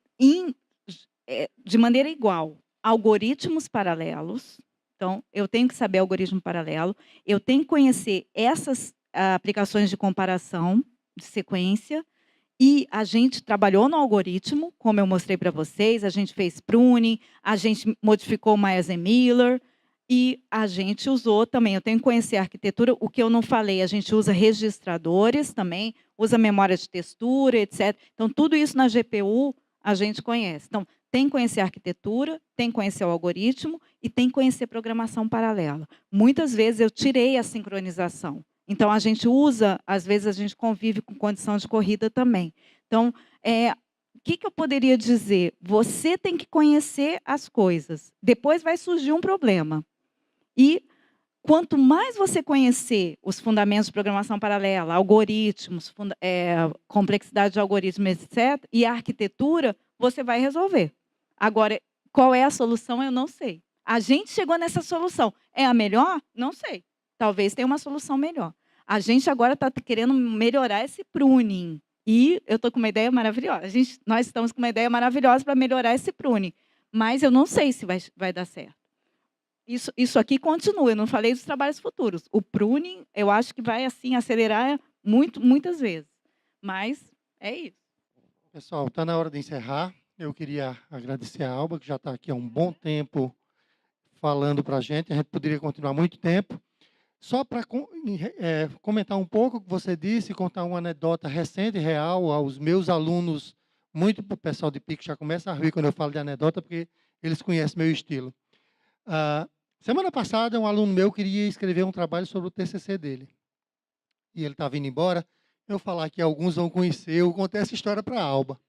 de maneira igual, algoritmos paralelos. Então, eu tenho que saber algoritmo paralelo, eu tenho que conhecer essas aplicações de comparação de sequência, e a gente trabalhou no algoritmo, como eu mostrei para vocês, a gente fez pruning, a gente modificou o Myers-Miller, e a gente usou também, eu tenho que conhecer a arquitetura, o que eu não falei, a gente usa registradores também, usa memória de textura, etc. Então, tudo isso na GPU a gente conhece. Então, tem que conhecer a arquitetura, tem que conhecer o algoritmo e tem que conhecer programação paralela. Muitas vezes eu tirei a sincronização. Então, a gente usa, às vezes a gente convive com condição de corrida também. Então, o que eu poderia dizer? Você tem que conhecer as coisas. Depois vai surgir um problema. E quanto mais você conhecer os fundamentos de programação paralela, algoritmos, complexidade de algoritmos, etc., e a arquitetura, você vai resolver. Agora, qual é a solução, eu não sei. A gente chegou nessa solução. É a melhor? Não sei. Talvez tenha uma solução melhor. A gente agora está querendo melhorar esse pruning. E eu estou com uma ideia maravilhosa. Nós estamos com uma ideia maravilhosa para melhorar esse pruning. Mas eu não sei se vai dar certo. Isso aqui continua, eu não falei dos trabalhos futuros. O pruning, eu acho que vai assim acelerar muitas vezes. Mas é isso. Pessoal, está na hora de encerrar. Eu queria agradecer a Alba, que já está aqui há um bom tempo falando para a gente. A gente poderia continuar muito tempo. Só para comentar um pouco o que você disse, contar uma anedota recente e real aos meus alunos, muito para o pessoal de PIC já começa a rir quando eu falo de anedota, porque eles conhecem meu estilo. Semana passada, um aluno meu queria escrever um trabalho sobre o TCC dele. E ele estava indo embora. Eu falar que alguns vão conhecer, eu contei essa história para a Alba.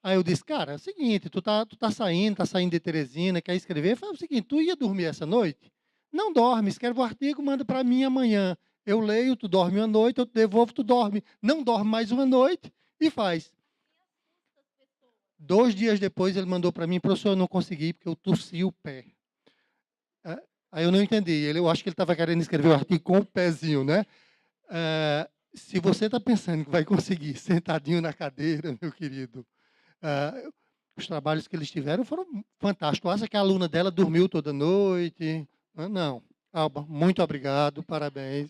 Aí eu disse, cara, é o seguinte, tu tá saindo de Teresina, quer escrever? Fala o seguinte, tu ia dormir essa noite? Não dorme, escreve o artigo, manda para mim amanhã. Eu leio, tu dorme uma noite, eu te devolvo, tu dorme. Não dorme mais uma noite e faz. 2 dias depois ele mandou para mim, professor, eu não consegui porque eu torci o pé. Aí eu não entendi. Eu acho que ele estava querendo escrever o artigo com o pezinho, né? Se você está pensando que vai conseguir sentadinho na cadeira, meu querido, os trabalhos que eles tiveram foram fantásticos. Acha que a aluna dela dormiu toda noite? Não. Alba, muito obrigado, parabéns.